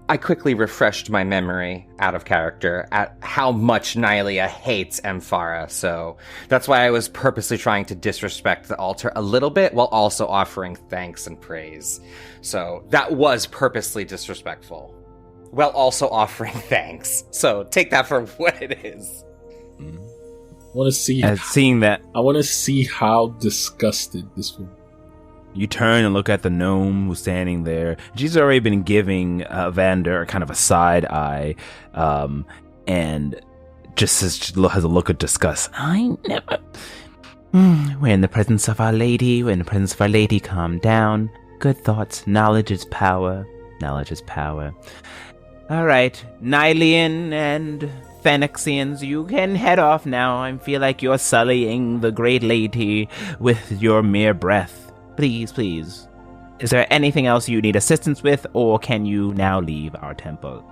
I quickly refreshed my memory, out of character, at how much Nylia hates Amphara, so that's why I was purposely trying to disrespect the altar a little bit while also offering thanks and praise. So that was purposely disrespectful, while also offering thanks. So take that for what it is. I want to see. Seeing that, I want to see how disgusted this woman. you turn and look at the gnome who's standing there. She's already been giving Evander kind of a side eye, and just has a look of disgust. I never. We're in the presence of Our Lady. We're in the presence of Our Lady. Calm down. Good thoughts. Knowledge is power. Knowledge is power. All right, Nylian and Phoenixians, you can head off now. I feel like you're sullying the great lady with your mere breath. Please, please. Is there anything else you need assistance with, or can you now leave our temple?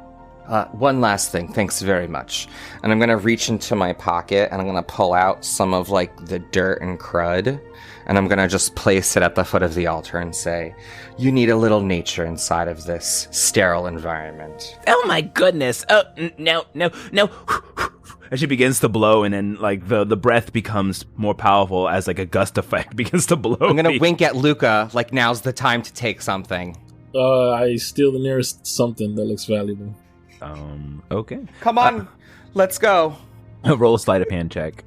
One last thing, thanks very much. And I'm gonna reach into my pocket and I'm gonna pull out some of, like, the dirt and crud, and I'm gonna just place it at the foot of the altar and say, "You need a little nature inside of this sterile environment." Oh my goodness! Oh, no. And she begins to blow, and then, like, the breath becomes more powerful as, like, a gust effect begins to blow. I'm gonna wink at Luca, like, now's the time to take something. I steal the nearest something that looks valuable. Okay. Come on, let's go. Roll a sleight of hand check.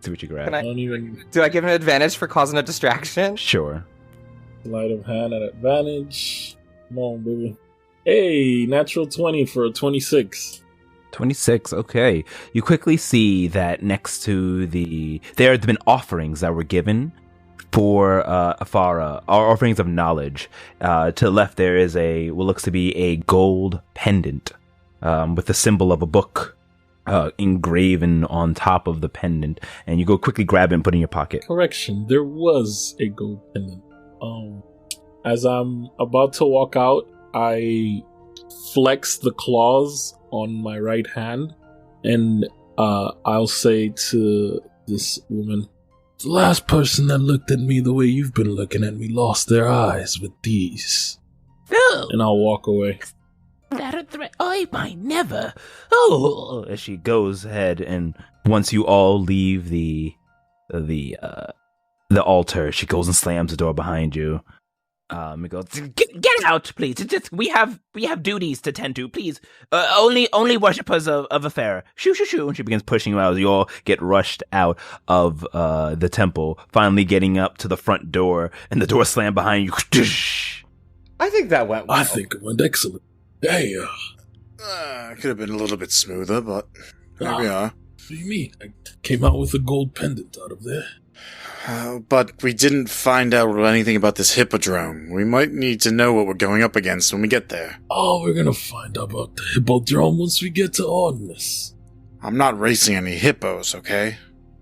See what you grab. Do I give an advantage for causing a distraction? Sure. Sleight of hand at advantage. Come on, baby. Hey, natural 20 for a 26. 26, okay. You quickly see that next to there have been offerings that were given for Afara, offerings of knowledge. To the left there is what looks to be a gold pendant with the symbol of a book engraven on top of the pendant, and you go quickly grab it and put it in your pocket. Correction, there was a gold pendant. As I'm about to walk out, I flex the claws on my right hand, and I'll say to this woman, "The last person that looked at me the way you've been looking at me lost their eyes with these." No! And I'll walk away. That a threat? I might never. Oh! As she goes ahead, and once you all leave the altar, she goes and slams the door behind you. It goes, Get out, please. It's just we have duties to tend to. Please, only worshippers of Afara. Shoo, shoo, shoo. and she begins pushing you out as you all get rushed out of the temple, finally getting up to the front door, and the door slammed behind you. I think that went well. I think it went excellent. Hey, Could have been a little bit smoother, but here we are. What do you mean? I came out with a gold pendant out of there. But we didn't find out anything about this hippodrome. We might need to know what we're going up against when we get there. Oh, we're gonna find out about the hippodrome once we get to Ordness. I'm not racing any hippos, okay?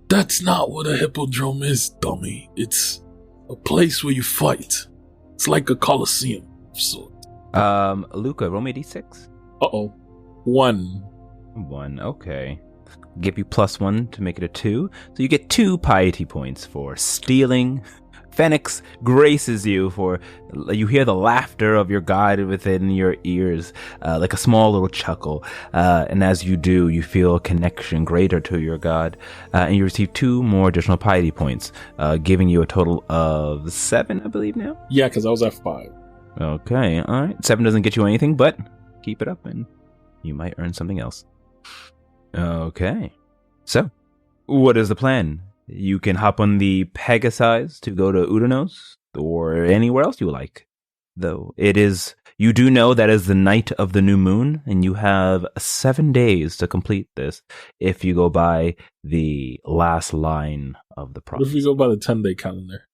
That's not what a hippodrome is, dummy. It's a place where you fight. It's like a coliseum of sorts. Luca, roll me a d6. Uh-oh. 1. 1, okay. Give you +1 to make it a 2. So you get 2 piety points for stealing. Phoenix graces you for, you hear the laughter of your god within your ears, like a small little chuckle. And as you do, you feel a connection greater to your god. And you receive 2 more additional piety points, giving you a total of 7, I believe now? Yeah, because I was at 5. Okay, alright. 7 doesn't get you anything, but keep it up and you might earn something else. Okay. So, what is the plan? You can hop on the Pegasus to go to Udanos or anywhere else you like. Though you do know that is the night of the new moon, and you have 7 days to complete this if you go by the last line of the What process. if we go by the 10-day calendar?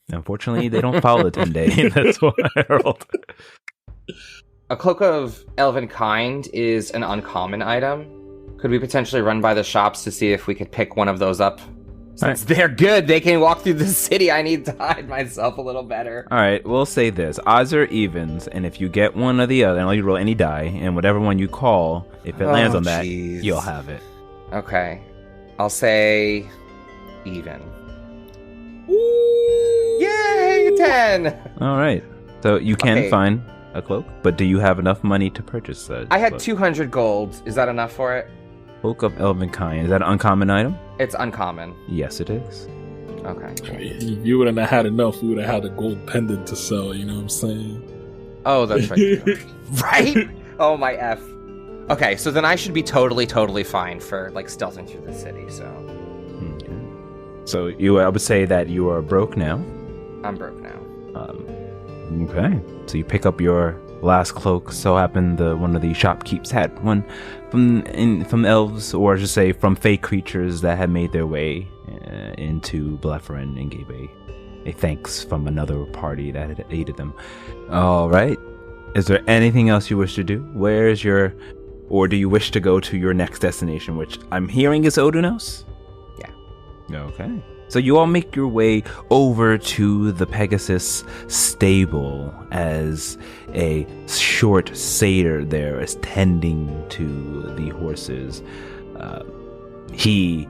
Unfortunately, they don't follow the 10-day. That's what I rolled. A cloak of elven kind is an uncommon item. Could we potentially run by the shops to see if we could pick one of those up? Since they're good, they can walk through the city. I need to hide myself a little better. All right, we'll say this. Odds are evens, and if you get one or the other, and all you roll any die, and whatever one you call, if it lands on that, jeez. you'll have it. Okay. I'll say even. Yay, 10! All right. So you can Okay. find a cloak, but do you have enough money to purchase that? I had cloak? 200 gold. Is that enough for it? Cloak of Elven Kind. Is that an uncommon item? It's uncommon. Yes, it is. Okay. If you wouldn't have had enough, we would have had a gold pendant to sell, you know what I'm saying? Oh, that's right. Right? Oh, my F. Okay, so then I should be totally fine for, like, stealthing through the city, so... Okay. So I would say that you are broke now. I'm broke now. Okay. So you pick up your last cloak. So happened one of the shopkeepers had one from elves, or just say from fey creatures that had made their way into Blephrin and gave a thanks from another party that had aided them. All right. Is there anything else you wish to do? Or do you wish to go to your next destination, which I'm hearing is Odanos? Yeah. Okay. So you all make your way over to the Pegasus stable as a short satyr there is tending to the horses. He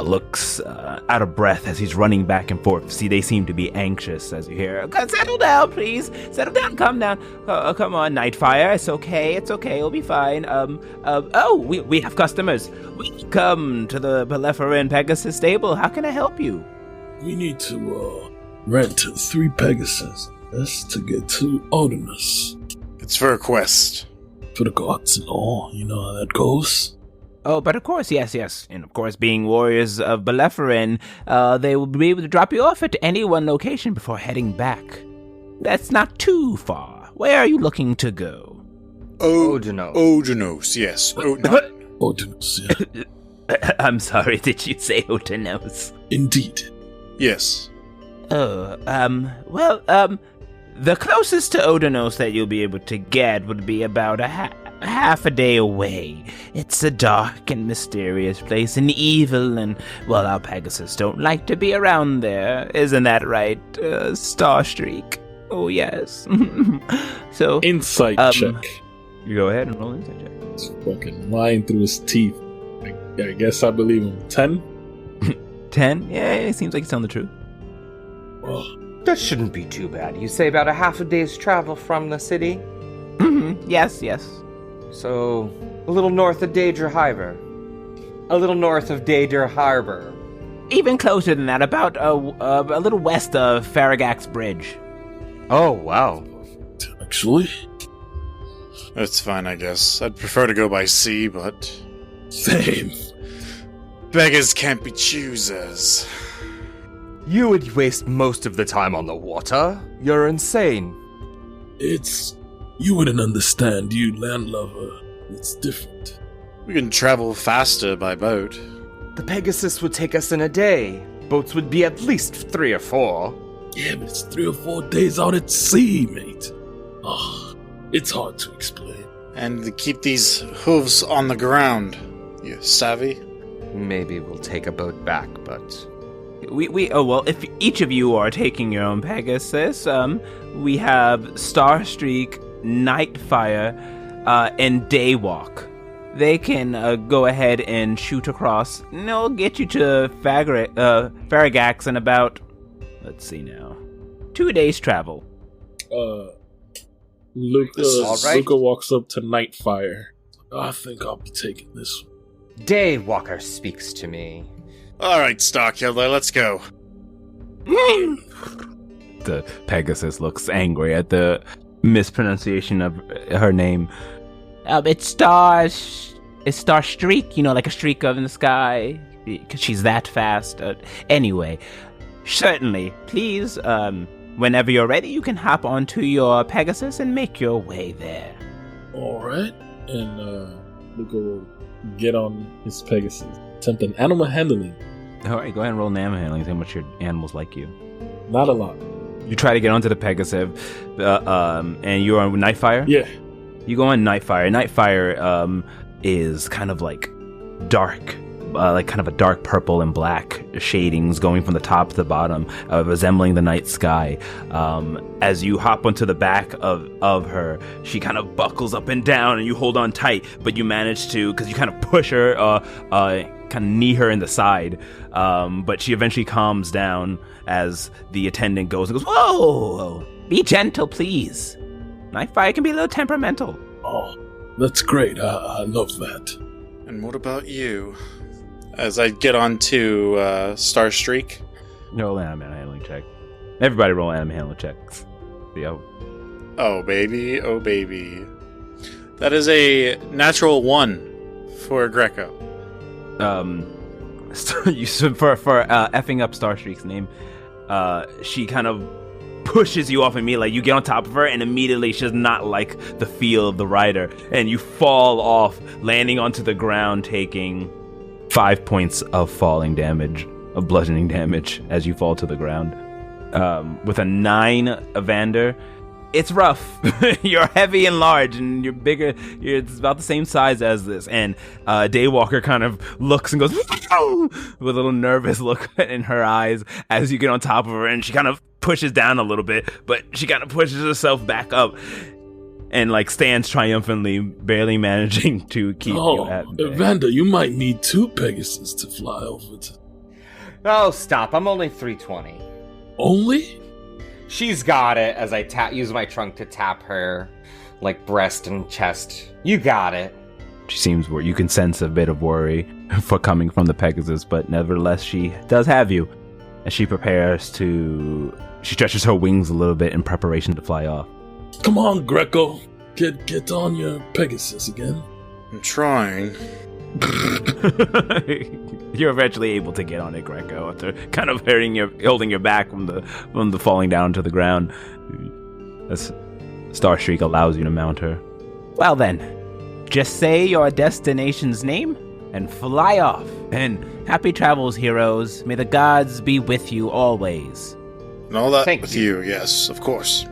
looks out of breath as he's running back and forth. See, they seem to be anxious as you hear, settle down, please. Settle down, calm down. Come on, Nightfire. It's okay. It'll be fine. We have customers. We come to the Blephrin Pegasus stable. How can I help you? We need to rent 3 Pegasus. That's to get to Odinus. It's for a quest. For the gods and all, you know how that goes. Oh, but of course, yes. And of course, being warriors of Blephrin, they will be able to drop you off at any one location before heading back. That's not too far. Where are you looking to go? Odanos. Odanos, yes. Odinus, yeah. I'm sorry, did you say Odanos? Indeed. Yes. The closest to Odanos that you'll be able to get would be about half a day away. It's a dark and mysterious place, and evil, and, well, our Pegasus don't like to be around there. Isn't that right, Starstreak? Oh, yes. So, Insight check. You go ahead and roll insight check. It's fucking lying through his teeth. I guess I believe him. 10? 10? Yeah, it seems like he's telling the truth. Oh, That shouldn't be too bad. You say about a half a day's travel from the city? Yes. So, a little north of Daedra Harbor. A little north of Daedra Harbor. Even closer than that, about a little west of Farragax Bridge. Oh, wow. actually. That's fine, I guess. I'd prefer to go by sea, but Same. beggars can't be choosers. You would waste most of the time on the water. You're insane. You wouldn't understand, you landlubber. It's different. We can travel faster by boat. The Pegasus would take us in a day. Boats would be at least 3 or 4. Yeah, but it's 3 or 4 days out at sea, mate. Oh, it's hard to explain. And to keep these hooves on the ground. You savvy? Maybe we'll take a boat back, but... If each of you are taking your own Pegasus, we have Starstreak, Nightfire, and Daywalk. They can go ahead and shoot across. And they'll get you to Farragax in about, let's see now, 2 days travel. Luca walks up to Nightfire. I think I'll be taking this one. Daywalker speaks to me. Alright, Starkiller, let's go. The Pegasus looks angry at the mispronunciation of her name. It's Star Streak, like a streak in the sky, because she's that fast. Anyway, certainly, please, whenever you're ready, you can hop onto your Pegasus and make your way there. All right. And Luca will get on his Pegasus. Attempt an animal handling. All right, go ahead and roll an animal handling. See how much your animals like you. Not a lot. You try to get onto the Pegasus, and you're on Nightfire? Yeah. You go on Nightfire. Nightfire is kind of like dark, like kind of a dark purple and black shadings going from the top to the bottom, resembling the night sky. As you hop onto the back of her, she kind of buckles up and down, and you hold on tight, but you manage to, because you kind of push her, kind of knee her in the side, but she eventually calms down as the attendant goes and goes, "Whoa! Be gentle, please. Nightfire can be a little temperamental." Oh, that's great. I love that. And what about you? As I get onto Star Streak. Roll an animal handling check. Everybody roll animal handling checks. Yo. Oh, baby. Oh, baby. That is a natural 1 for Grecko. For effing up Starstreak's name, she kind of pushes you off immediately. Like, you get on top of her, and immediately she does not like the feel of the rider, and you fall off, landing onto the ground, taking 5 points of falling damage, of bludgeoning damage, as you fall to the ground. With a 9, Evander, it's rough. You're heavy and large, and you're bigger. It's about the same size as this. And Daywalker kind of looks and goes with a little nervous look in her eyes as you get on top of her, and she kind of pushes down a little bit, but she kind of pushes herself back up and like stands triumphantly, barely managing to keep you at bay. Evander, you might need 2 Pegasus to fly over to. Oh, stop. I'm only 320. Only? She's got it, as I use my trunk to tap her, like, breast and chest. You got it. She seems where you can sense a bit of worry for coming from the Pegasus, but nevertheless, she does have you. As she prepares to... She stretches her wings a little bit in preparation to fly off. Come on, Grecko. Get on your Pegasus again. I'm trying. You're eventually able to get on it, Grecko, after kind of holding your back from the falling down to the ground. As Starstreak allows you to mount her. Well then, just say your destination's name and fly off. And happy travels, heroes. May the gods be with you always. And all that Thank with you. you, yes, of course.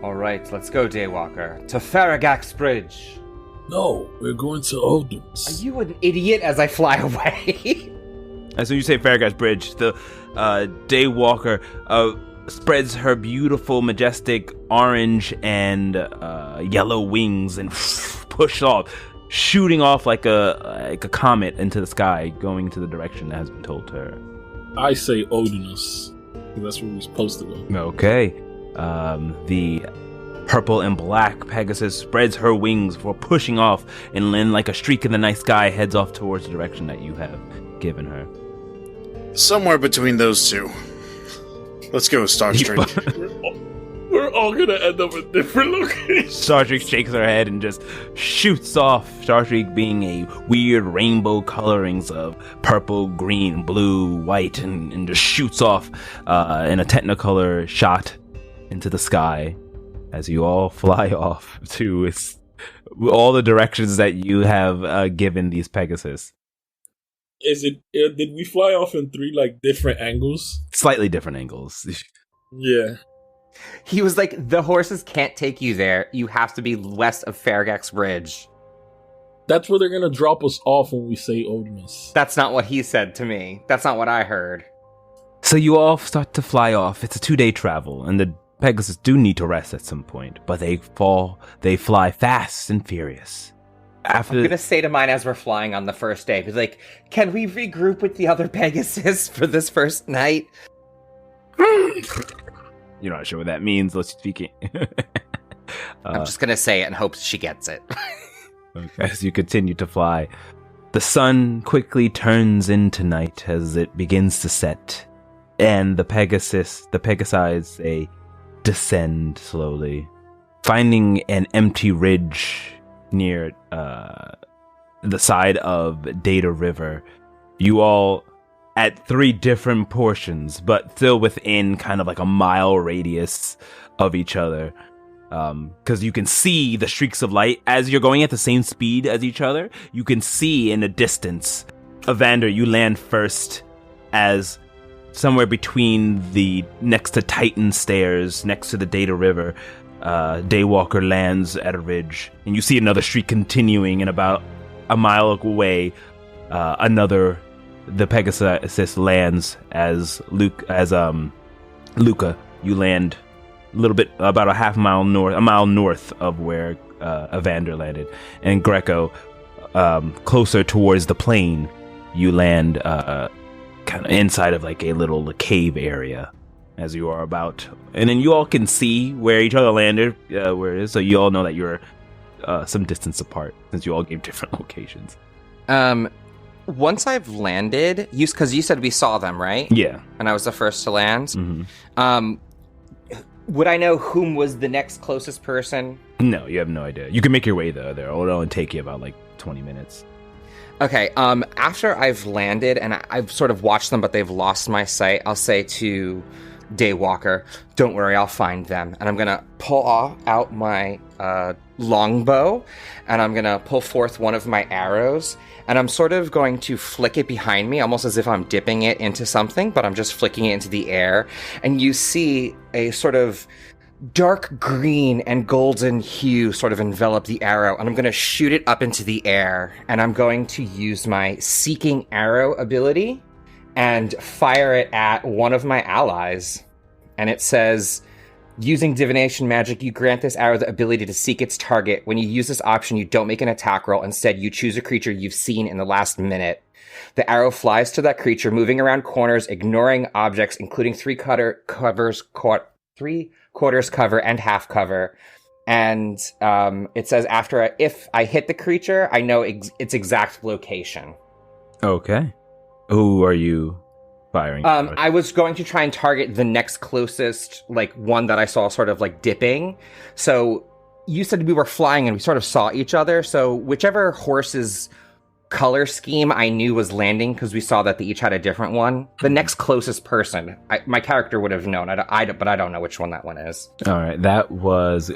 All right, let's go, Daywalker. To Farragax Bridge. No, we're going to Odin's. Are you an idiot as I fly away? As soon as you say Farragut's Bridge, the Daywalker spreads her beautiful, majestic orange and yellow wings and pushes off, shooting off like a comet into the sky, going to the direction that has been told to her. I say Odinus, because that's where we're supposed to go. Okay. The purple and black Pegasus spreads her wings before pushing off, and then, like a streak in the night sky, heads off towards the direction that you have given her. Somewhere between those two. Let's go, Starstreak. We're all gonna end up in different locations. Starstreak shakes her head and just shoots off. Starstreak being a weird rainbow colorings of purple, green, blue, white, and just shoots off in a technicolor shot into the sky as you all fly off to all the directions that you have given these Pegasus. Did we fly off in 3 different angles? Slightly different angles. Yeah. He was like, the horses can't take you there. You have to be west of Farragax Bridge. That's where they're gonna drop us off when we say Odinus. That's not what he said to me. That's not what I heard. So you all start to fly off. It's a 2-day travel, and the Pegasus do need to rest at some point, but they fly fast and furious. I'm gonna say to mine as we're flying on the first day, be like, can we regroup with the other Pegasus for this first night? You're not sure what that means, let's speak it. I'm just gonna say it and hope she gets it. As you continue to fly, the sun quickly turns into night as it begins to set, and the Pegasi, they descend slowly, finding an empty ridge near the side of Data River, you all at 3 different portions, but still within kind of like a mile radius of each other. Because you can see the streaks of light as you're going at the same speed as each other. You can see in the distance. Evander, you land first as somewhere between the next to Titan Stairs, next to the Data River. Daywalker lands at a ridge, and you see another streak continuing, and about a mile away, the Pegasus lands as Luca. You land a little bit, about a mile north of where Evander landed, and Grecko, closer towards the plain. You land kind of inside of like a little cave area, as you are about, and then you all can see where each other landed, where it is. So you all know that you're some distance apart, since you all gave different locations. Once I've landed, because you said we saw them, right? Yeah. And I was the first to land. Mm-hmm. Would I know whom was the next closest person? No, you have no idea. You can make your way there. It'll only take you about like 20 minutes. Okay, after I've landed and I've sort of watched them, but they've lost my sight, I'll say to Daywalker, don't worry, I'll find them. And I'm going to pull out my longbow, and I'm going to pull forth one of my arrows, and I'm sort of going to flick it behind me, almost as if I'm dipping it into something, but I'm just flicking it into the air. And you see a sort of dark green and golden hue sort of envelop the arrow, and I'm going to shoot it up into the air, and I'm going to use my Seeking Arrow ability and fire it at one of my allies. And it says, using divination magic, you grant this arrow the ability to seek its target. When you use this option, you don't make an attack roll. Instead, you choose a creature you've seen in the last minute. The arrow flies to that creature, moving around corners, ignoring objects, including 3/4 cover and half cover. And it says if I hit the creature, I know its exact location. Okay. Who are you firing? I was going to try and target the next closest, like, one that I saw sort of like dipping. So you said we were flying and we sort of saw each other. So whichever horse's color scheme I knew was landing, because we saw that they each had a different one. The next closest person, my character would have known, but I don't know which one that one is. All right, that was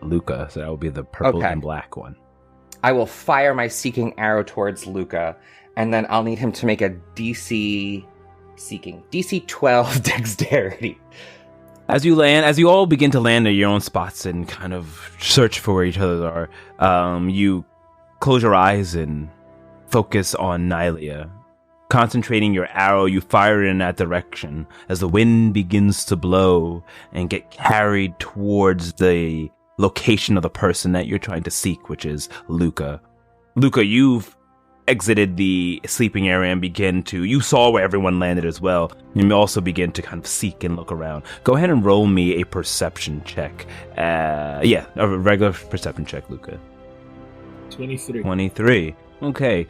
Luca, so that would be the purple and black one. I will fire my Seeking Arrow towards Luca, and then I'll need him to make a DC 12 dexterity. As you all begin to land at your own spots and kind of search for where each other are, you close your eyes and focus on Nylia. Concentrating your arrow, you fire in that direction as the wind begins to blow and get carried towards the location of the person that you're trying to seek, which is Luca. Luca, you've exited the sleeping area and you saw where everyone landed as well. You also begin to kind of seek and look around. Go ahead and roll me a perception check. A regular perception check, Luca. 23. Okay.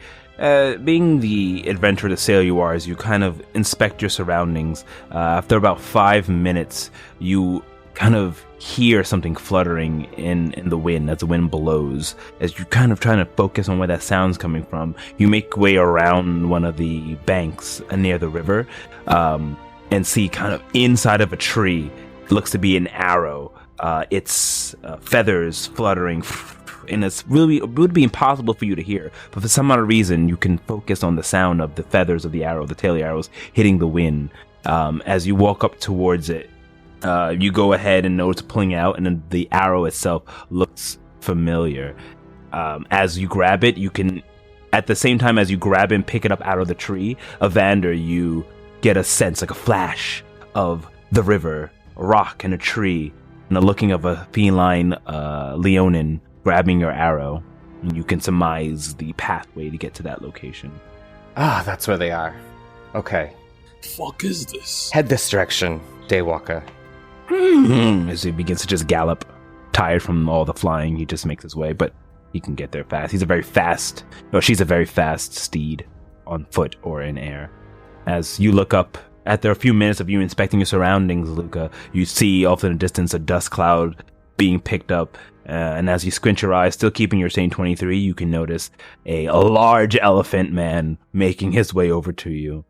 Being the adventurer to sail you are, as you kind of inspect your surroundings, after about 5 minutes, you kind of hear something fluttering in the wind as the wind blows. As you're kind of trying to focus on where that sound's coming from, you make way around one of the banks near the river, and see kind of inside of a tree, it looks to be an arrow. Its feathers fluttering, and it would be impossible for you to hear, but for some odd reason you can focus on the sound of the feathers of the arrow, the tail of the arrows hitting the wind. As you walk up towards it, you go ahead and notice pulling out, and then the arrow itself looks familiar. As you grab it, you can, at the same time as you grab and pick it up out of the tree, Evander, you get a sense, like a flash of the river, a rock and a tree, and the looking of a feline Leonin grabbing your arrow, and you can surmise the pathway to get to that location. Ah, that's where they are. Okay. Fuck is this? Head this direction, Daywalker. As he begins to just gallop, tired from all the flying, he just makes his way, but he can get there fast. She's a very fast steed on foot or in air. As you look up, after a few minutes of you inspecting your surroundings, Luca, you see off in the distance a dust cloud being picked up. And as you squint your eyes, still keeping your same 23, you can notice a large elephant man making his way over to you.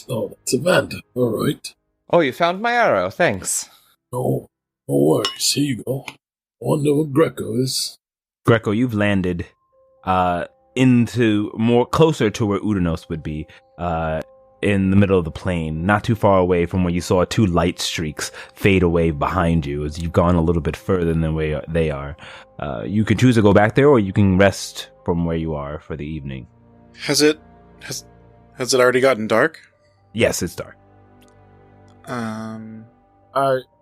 Oh, that's Evander. All right. Oh, you found my arrow. Thanks. No worries. Here you go. I wonder what Grecko is. Grecko, you've landed into more closer to where Udanos would be, in the middle of the plain, not too far away from where you saw 2 light streaks fade away behind you as you've gone a little bit further than where they are. You can choose to go back there, or you can rest from where you are for the evening. Has it already gotten dark? Yes, it's dark.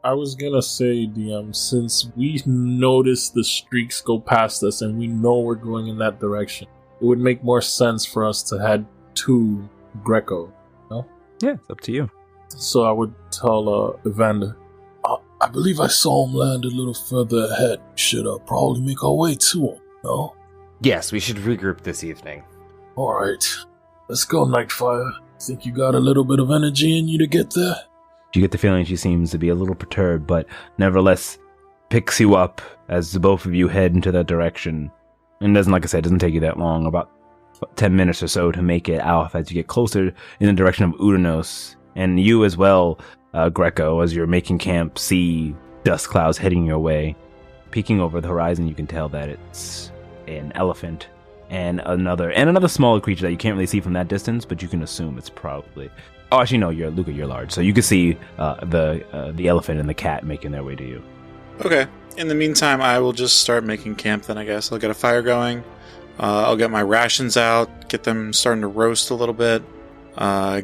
I was gonna say, DM, since we noticed the streaks go past us and we know we're going in that direction, it would make more sense for us to head to Grecko. No? Yeah, it's up to you. So I would tell Evander, I believe I saw him land a little further ahead. We should probably make our way to him, no? Yes, we should regroup this evening. Alright, let's go, Nightfire. Think you got a little bit of energy in you to get there? You get the feeling she seems to be a little perturbed, but nevertheless picks you up as the both of you head into that direction. And doesn't, like I said, doesn't take you that long, about 10 minutes or so to make it out as you get closer in the direction of Udanos. And you as well, Grecko, as you're making camp, see dust clouds heading your way. Peeking over the horizon, you can tell that it's an elephant and another smaller creature that you can't really see from that distance, but you can assume it's probably... Oh, actually, no, Luca, you're large, so you can see the elephant and the cat making their way to you. Okay. In the meantime, I will just start making camp then, I guess. I'll get a fire going. I'll get my rations out, get them starting to roast a little bit.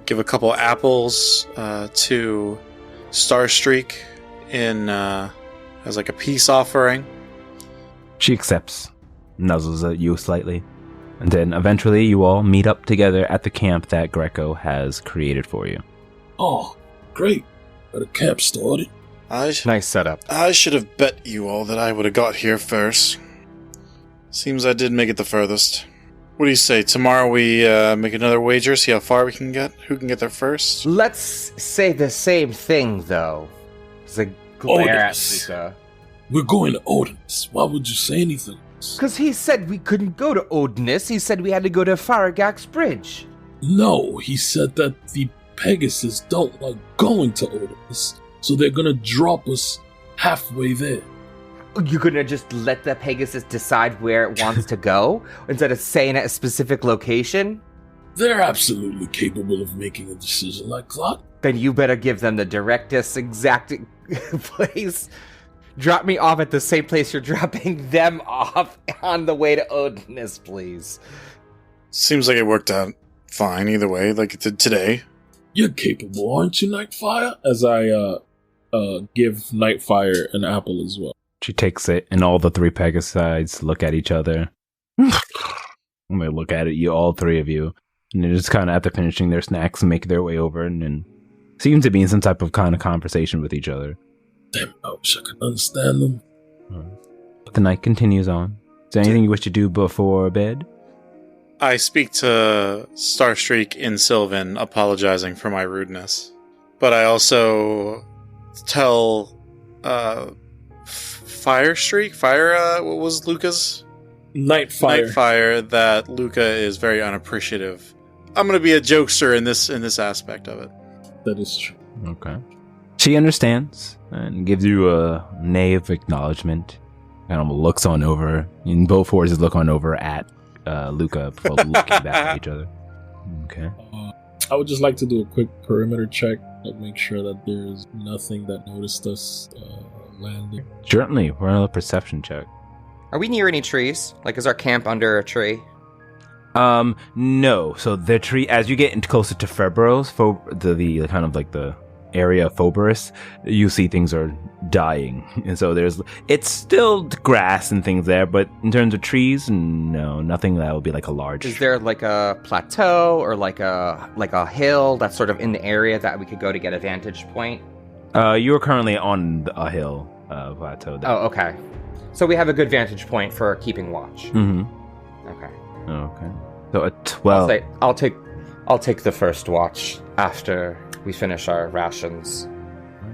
Give a couple apples to Starstreak as like a peace offering. She accepts, nuzzles at you slightly. And then eventually you all meet up together at the camp that Grecko has created for you. Oh, great. Got a camp started. Nice setup. I should have bet you all that I would have got here first. Seems I did make it the furthest. What do you say? Tomorrow we make another wager, see how far we can get? Who can get there first? Let's say the same thing, though. It's a glare at Luca. We're going to Odin's. Why would you say anything? Because he said we couldn't go to Odinus. He said we had to go to Faragax Bridge. No, he said that the Pegasus don't like going to Odinus, so they're gonna drop us halfway there. You're gonna just let the Pegasus decide where it wants to go instead of saying at a specific location? They're absolutely capable of making a decision like that. Then you better give them the directest exact place. Drop me off at the same place you're dropping them off on the way to Odinus, please. Seems like it worked out fine either way, like it did today. You're capable, aren't you, Nightfire? As I give Nightfire an apple as well. She takes it, and all the 3 Pegasides look at each other. And they look at it, all 3 of you. And they're just kind of, after finishing their snacks, make their way over and seem to be in some type of kind of conversation with each other. Damn, I wish I could understand them. The night continues on. Is there anything you wish to do before bed? I speak to Starstreak in Sylvan, apologizing for my rudeness. But I also tell what was Luca's? Nightfire, that Luca is very unappreciative. I'm going to be a jokester in this aspect of it. That is true. Okay. She understands and gives you a neigh of acknowledgement. Kind of looks on over, and both horses look on over at Luca before looking back at each other. Okay. I would just like to do a quick perimeter check to make sure that there's nothing that noticed us landing. Certainly, we're on a perception check. Are we near any trees? Like, is our camp under a tree? No. So the tree, as you get into closer to Febros, the kind of like the area of Phoberus, you see things are dying, and so it's still grass and things there, but in terms of trees, no, nothing that would be like a large. Is there like a plateau or like a hill that's sort of in the area that we could go to get a vantage point? You're currently on a hill plateau. Oh, okay. So we have a good vantage point for keeping watch. Mm-hmm. Okay. So a 12. I'll take the first watch after we finish our rations.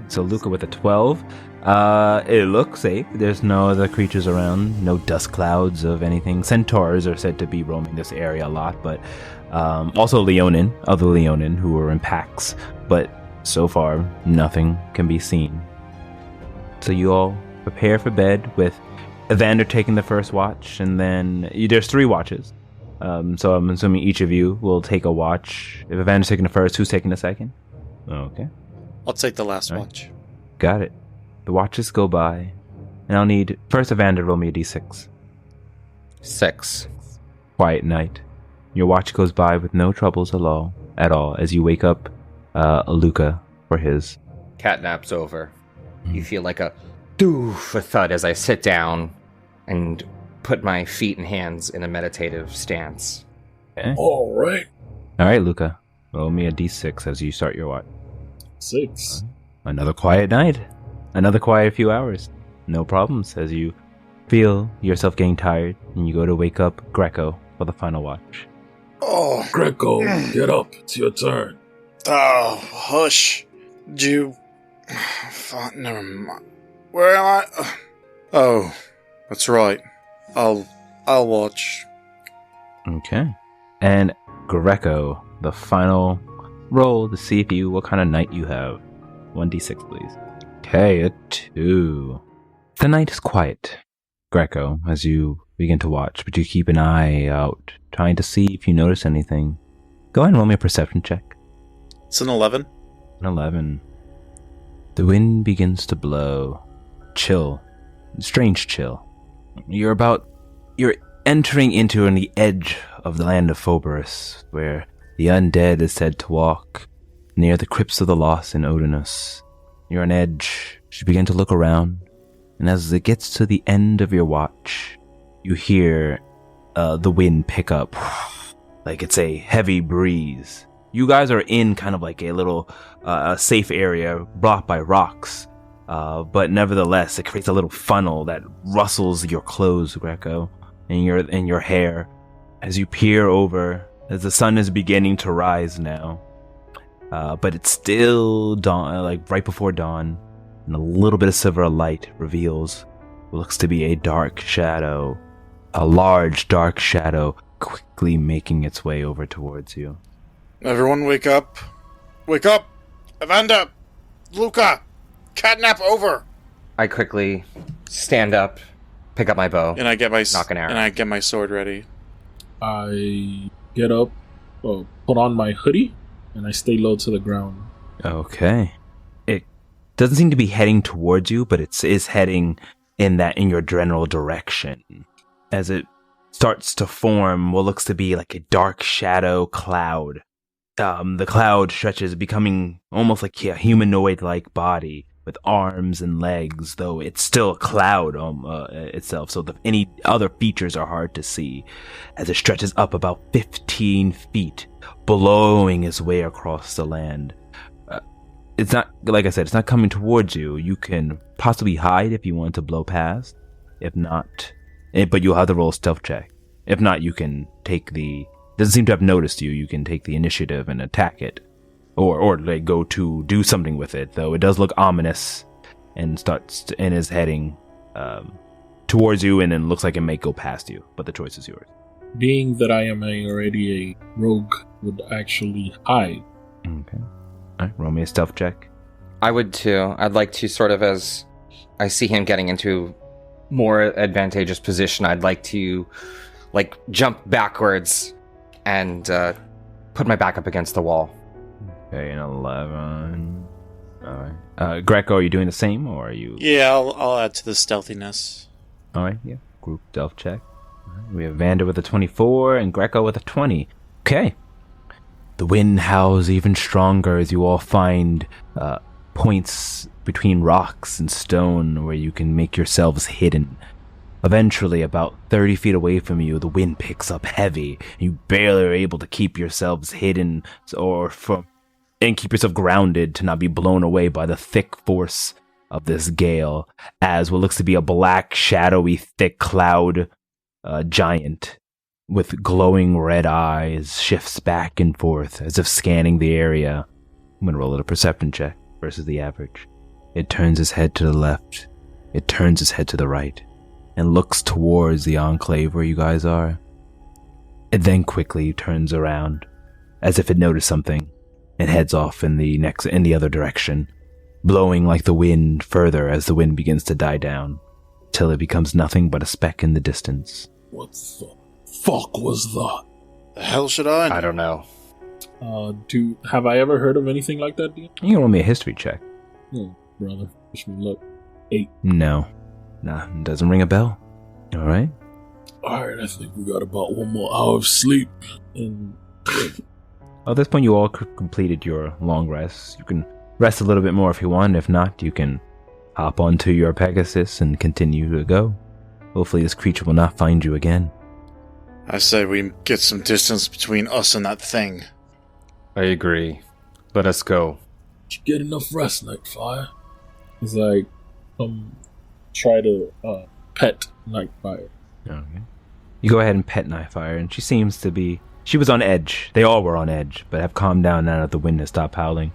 So Luca with a 12, It looks safe. There's no other creatures around, no dust clouds of anything. Centaurs are said to be roaming this area a lot, but also other Leonin who are in packs, but so far nothing can be seen. So you all prepare for bed with Evander taking the first watch, and then there's 3 watches. So I'm assuming each of you will take a watch. If Evander's taking the first, who's taking the second? Okay. I'll take the last watch. Got it. The watches go by, and I'll need first Evander roll me a d6. 6. Quiet night. Your watch goes by with no troubles at all as you wake up Luca for his. Catnap's over. You feel like a doof, a thud as I sit down and put my feet and hands in a meditative stance. Okay. All right. All right, Luca. Roll me a d6 as you start your watch. 6. Another quiet night. Another quiet few hours. No problems as you feel yourself getting tired and you go to wake up Grecko for the final watch. Oh, Grecko, get up. It's your turn. oh, hush. Never mind. Where am I? Oh, that's right. I'll watch. Okay. And Grecko, the final roll to see if what kind of night you have. 1d6, please. Okay, a 2. The night is quiet, Grecko, as you begin to watch, but you keep an eye out, trying to see if you notice anything. Go ahead and roll me a perception check. It's an 11. An 11. The wind begins to blow. Chill. Strange chill. You're entering into on the edge of the land of Phoberus, where the undead is said to walk, near the crypts of the lost in Odinus. You're on edge. You begin to look around, and as it gets to the end of your watch, you hear the wind pick up, like it's a heavy breeze. You guys are in kind of like a little safe area blocked by rocks, but nevertheless, it creates a little funnel that rustles your clothes, Grecko, and your hair as you peer over, as the sun is beginning to rise now. But it's still dawn, like right before dawn, and a little bit of silver light reveals what looks to be a dark shadow, a large dark shadow quickly making its way over towards you. Everyone wake up. Wake up! Evander! Luca! Catnap over! I quickly stand up, pick up my bow, And I get my knock an arrow. and I get my sword ready. I get up, put on my hoodie, and I stay low to the ground. Okay. It doesn't seem to be heading towards you, but it is heading in your general direction. As it starts to form what looks to be like a dark shadow cloud. The cloud stretches, becoming almost like a humanoid-like body with arms and legs, though it's still a cloud itself, so any other features are hard to see, as it stretches up about 15 feet, blowing its way across the land. It's not, like I said, it's not coming towards you. You can possibly hide if you want to blow past. If not, but you'll have to roll a stealth check. If not, you can take doesn't seem to have noticed you. You can take the initiative and attack it. Or like go to do something with it, though it does look ominous and is heading towards you, and then looks like it may go past you, but the choice is yours. Being that I am already a rogue, would actually hide. Okay. Alright, roll me a stealth check. I would too. I'd like to sort of, as I see him getting into more advantageous position, I'd like to jump backwards and put my back up against the wall. Okay, an 11. Alright. Grecko, are you doing the same, or are you... Yeah, I'll add to the stealthiness. Alright, yeah. Group stealth check. Alright, we have Vander with a 24 and Grecko with a 20. Okay. The wind howls even stronger as you all find points between rocks and stone where you can make yourselves hidden. Eventually, about 30 feet away from you, the wind picks up heavy. You barely are able to keep yourselves hidden and keep yourself grounded to not be blown away by the thick force of this gale, as what looks to be a black, shadowy, thick cloud giant with glowing red eyes shifts back and forth as if scanning the area. I'm going to roll a perception check versus the average. It turns its head to the left. It turns its head to the right and looks towards the enclave where you guys are. It then quickly turns around as if it noticed something and heads off in the other direction, blowing like the wind further as the wind begins to die down, till it becomes nothing but a speck in the distance. What the fuck was that? The hell should I know? I don't know. Have I ever heard of anything like that, Dean? You can roll me a history check. Brother, wish me luck. 8. No. Nah, doesn't ring a bell. Alright. Alright, I think we got about 1 more hour of sleep. And At this point, you all completed your long rest. You can rest a little bit more if you want. If not, you can hop onto your Pegasus and continue to go. Hopefully this creature will not find you again. I say we get some distance between us and that thing. I agree. Let us go. did you get enough rest, Nightfire? He's like, try to pet Nightfire. Okay. You go ahead and pet Nightfire, and she seems to be... She was on edge. They all were on edge, but have calmed down now that the wind has stopped howling.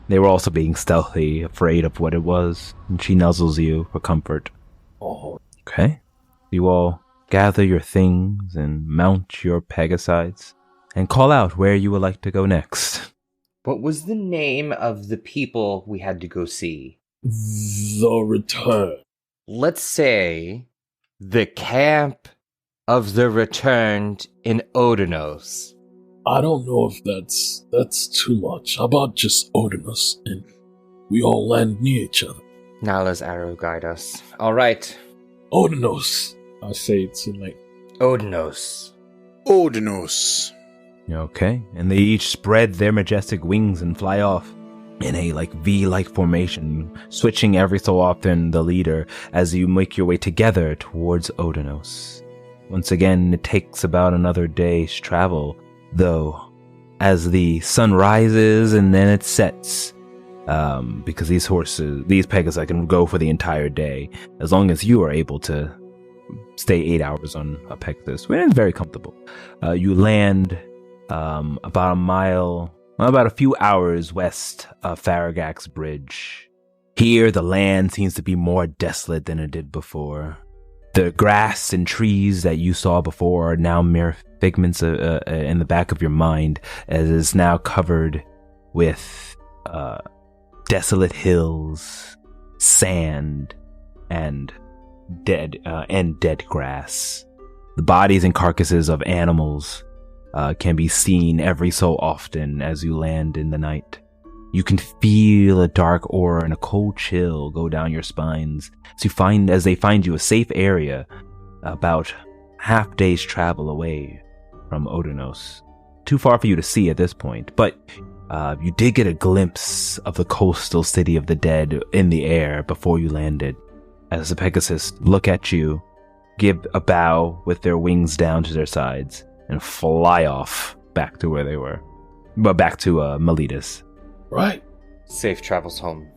They were also being stealthy, afraid of what it was, and she nuzzles you for comfort. Oh. Okay. You all gather your things and mount your Pegasides, and call out where you would like to go next. What was the name of the people we had to go see? The Return. Let's say the Camp of the Returned in Odinos. I don't know if that's too much. How about just Odinos and we all land near each other? Nala's arrow guide us. All right. Odinos. I say it to like Odinos. Odinos. Okay, and they each spread their majestic wings and fly off in a V-like formation, switching every so often the leader as you make your way together towards Odinos. Once again, it takes about another day's travel, though, as the sun rises and then it sets, because these Pegasi can go for the entire day, as long as you are able to stay 8 hours on a Pegasus, which is very comfortable. You land about a few hours west of Farragak's Bridge. Here, the land seems to be more desolate than it did before. The grass and trees that you saw before are now mere figments in the back of your mind, as it is now covered with desolate hills, sand, and dead grass. The bodies and carcasses of animals can be seen every so often as you land in the night. You can feel a dark aura and a cold chill go down your spines as they find you a safe area about half day's travel away from Odinos. Too far for you to see at this point, but you did get a glimpse of the coastal city of the dead in the air before you landed. As the Pegasus look at you, give a bow with their wings down to their sides, and fly off back to where they were. But back to Meletus. right. Safe travels home.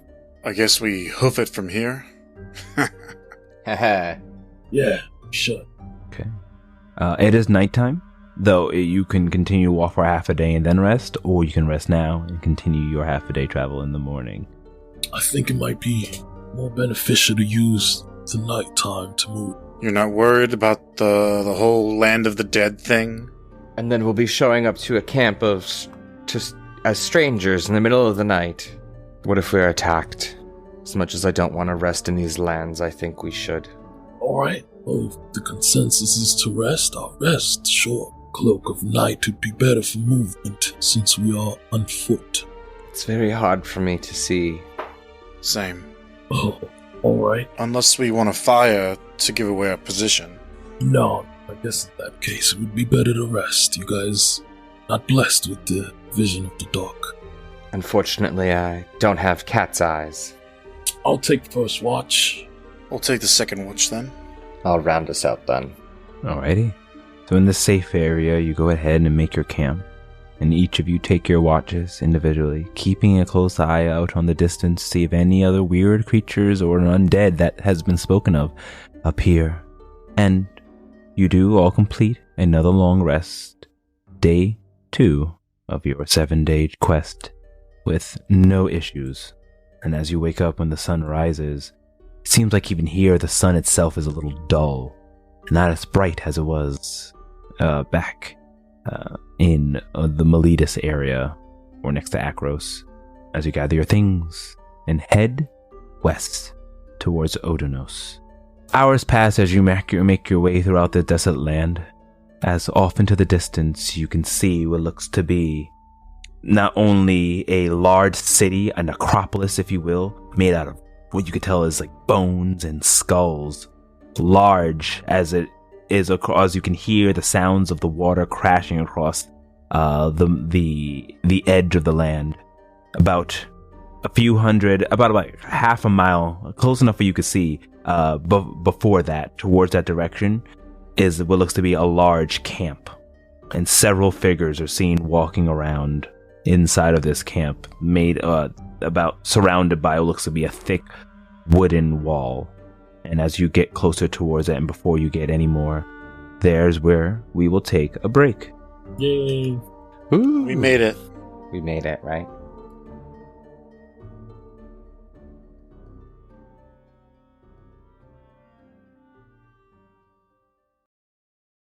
I guess we hoof it from here. Haha. Yeah, sure. Okay. It is nighttime, though you can continue to walk for half a day and then rest, or you can rest now and continue your half a day travel in the morning. I think it might be more beneficial to use the nighttime to move. You're not worried about the whole land of the dead thing? And then we'll be showing up to a camp as strangers in the middle of the night. What if we're attacked? As much as I don't want to rest in these lands, I think we should. Alright, well, if the consensus is to rest, I'll rest, sure. Cloak of Night would be better for movement, since we are on foot. It's very hard for me to see. Same. Oh, alright. Unless we want to fire to give away our position. No, I guess in that case it would be better to rest. You guys not blessed with the vision of the dark. Unfortunately, I don't have cat's eyes. I'll take first watch. We'll take the second watch then. I'll round us out then. Alrighty. So in this safe area, you go ahead and make your camp, and each of you take your watches individually, keeping a close eye out on the distance to see if any other weird creatures or an undead that has been spoken of appear. And you do all complete another long rest, day 2 of your 7-day quest, with no issues And as you wake up when the sun rises, it seems like even here the sun itself is a little dull, not as bright as it was back in the Miletus area, or next to Akros, as you gather your things and head west towards Odonos. Hours pass as you make your way throughout the desolate land, as off into the distance you can see what looks to be not only a large city, a necropolis if you will, made out of what you could tell is like bones and skulls, large as it is, as you can hear the sounds of the water crashing across the edge of the land. About half a mile, close enough for you could see, before that, towards that direction, is what looks to be a large camp. And several figures are seen walking around inside of this camp, surrounded by what looks to be a thick wooden wall. And as you get closer towards it, and before you get any more, there's where we will take a break. Yay! We made it. We made it, right?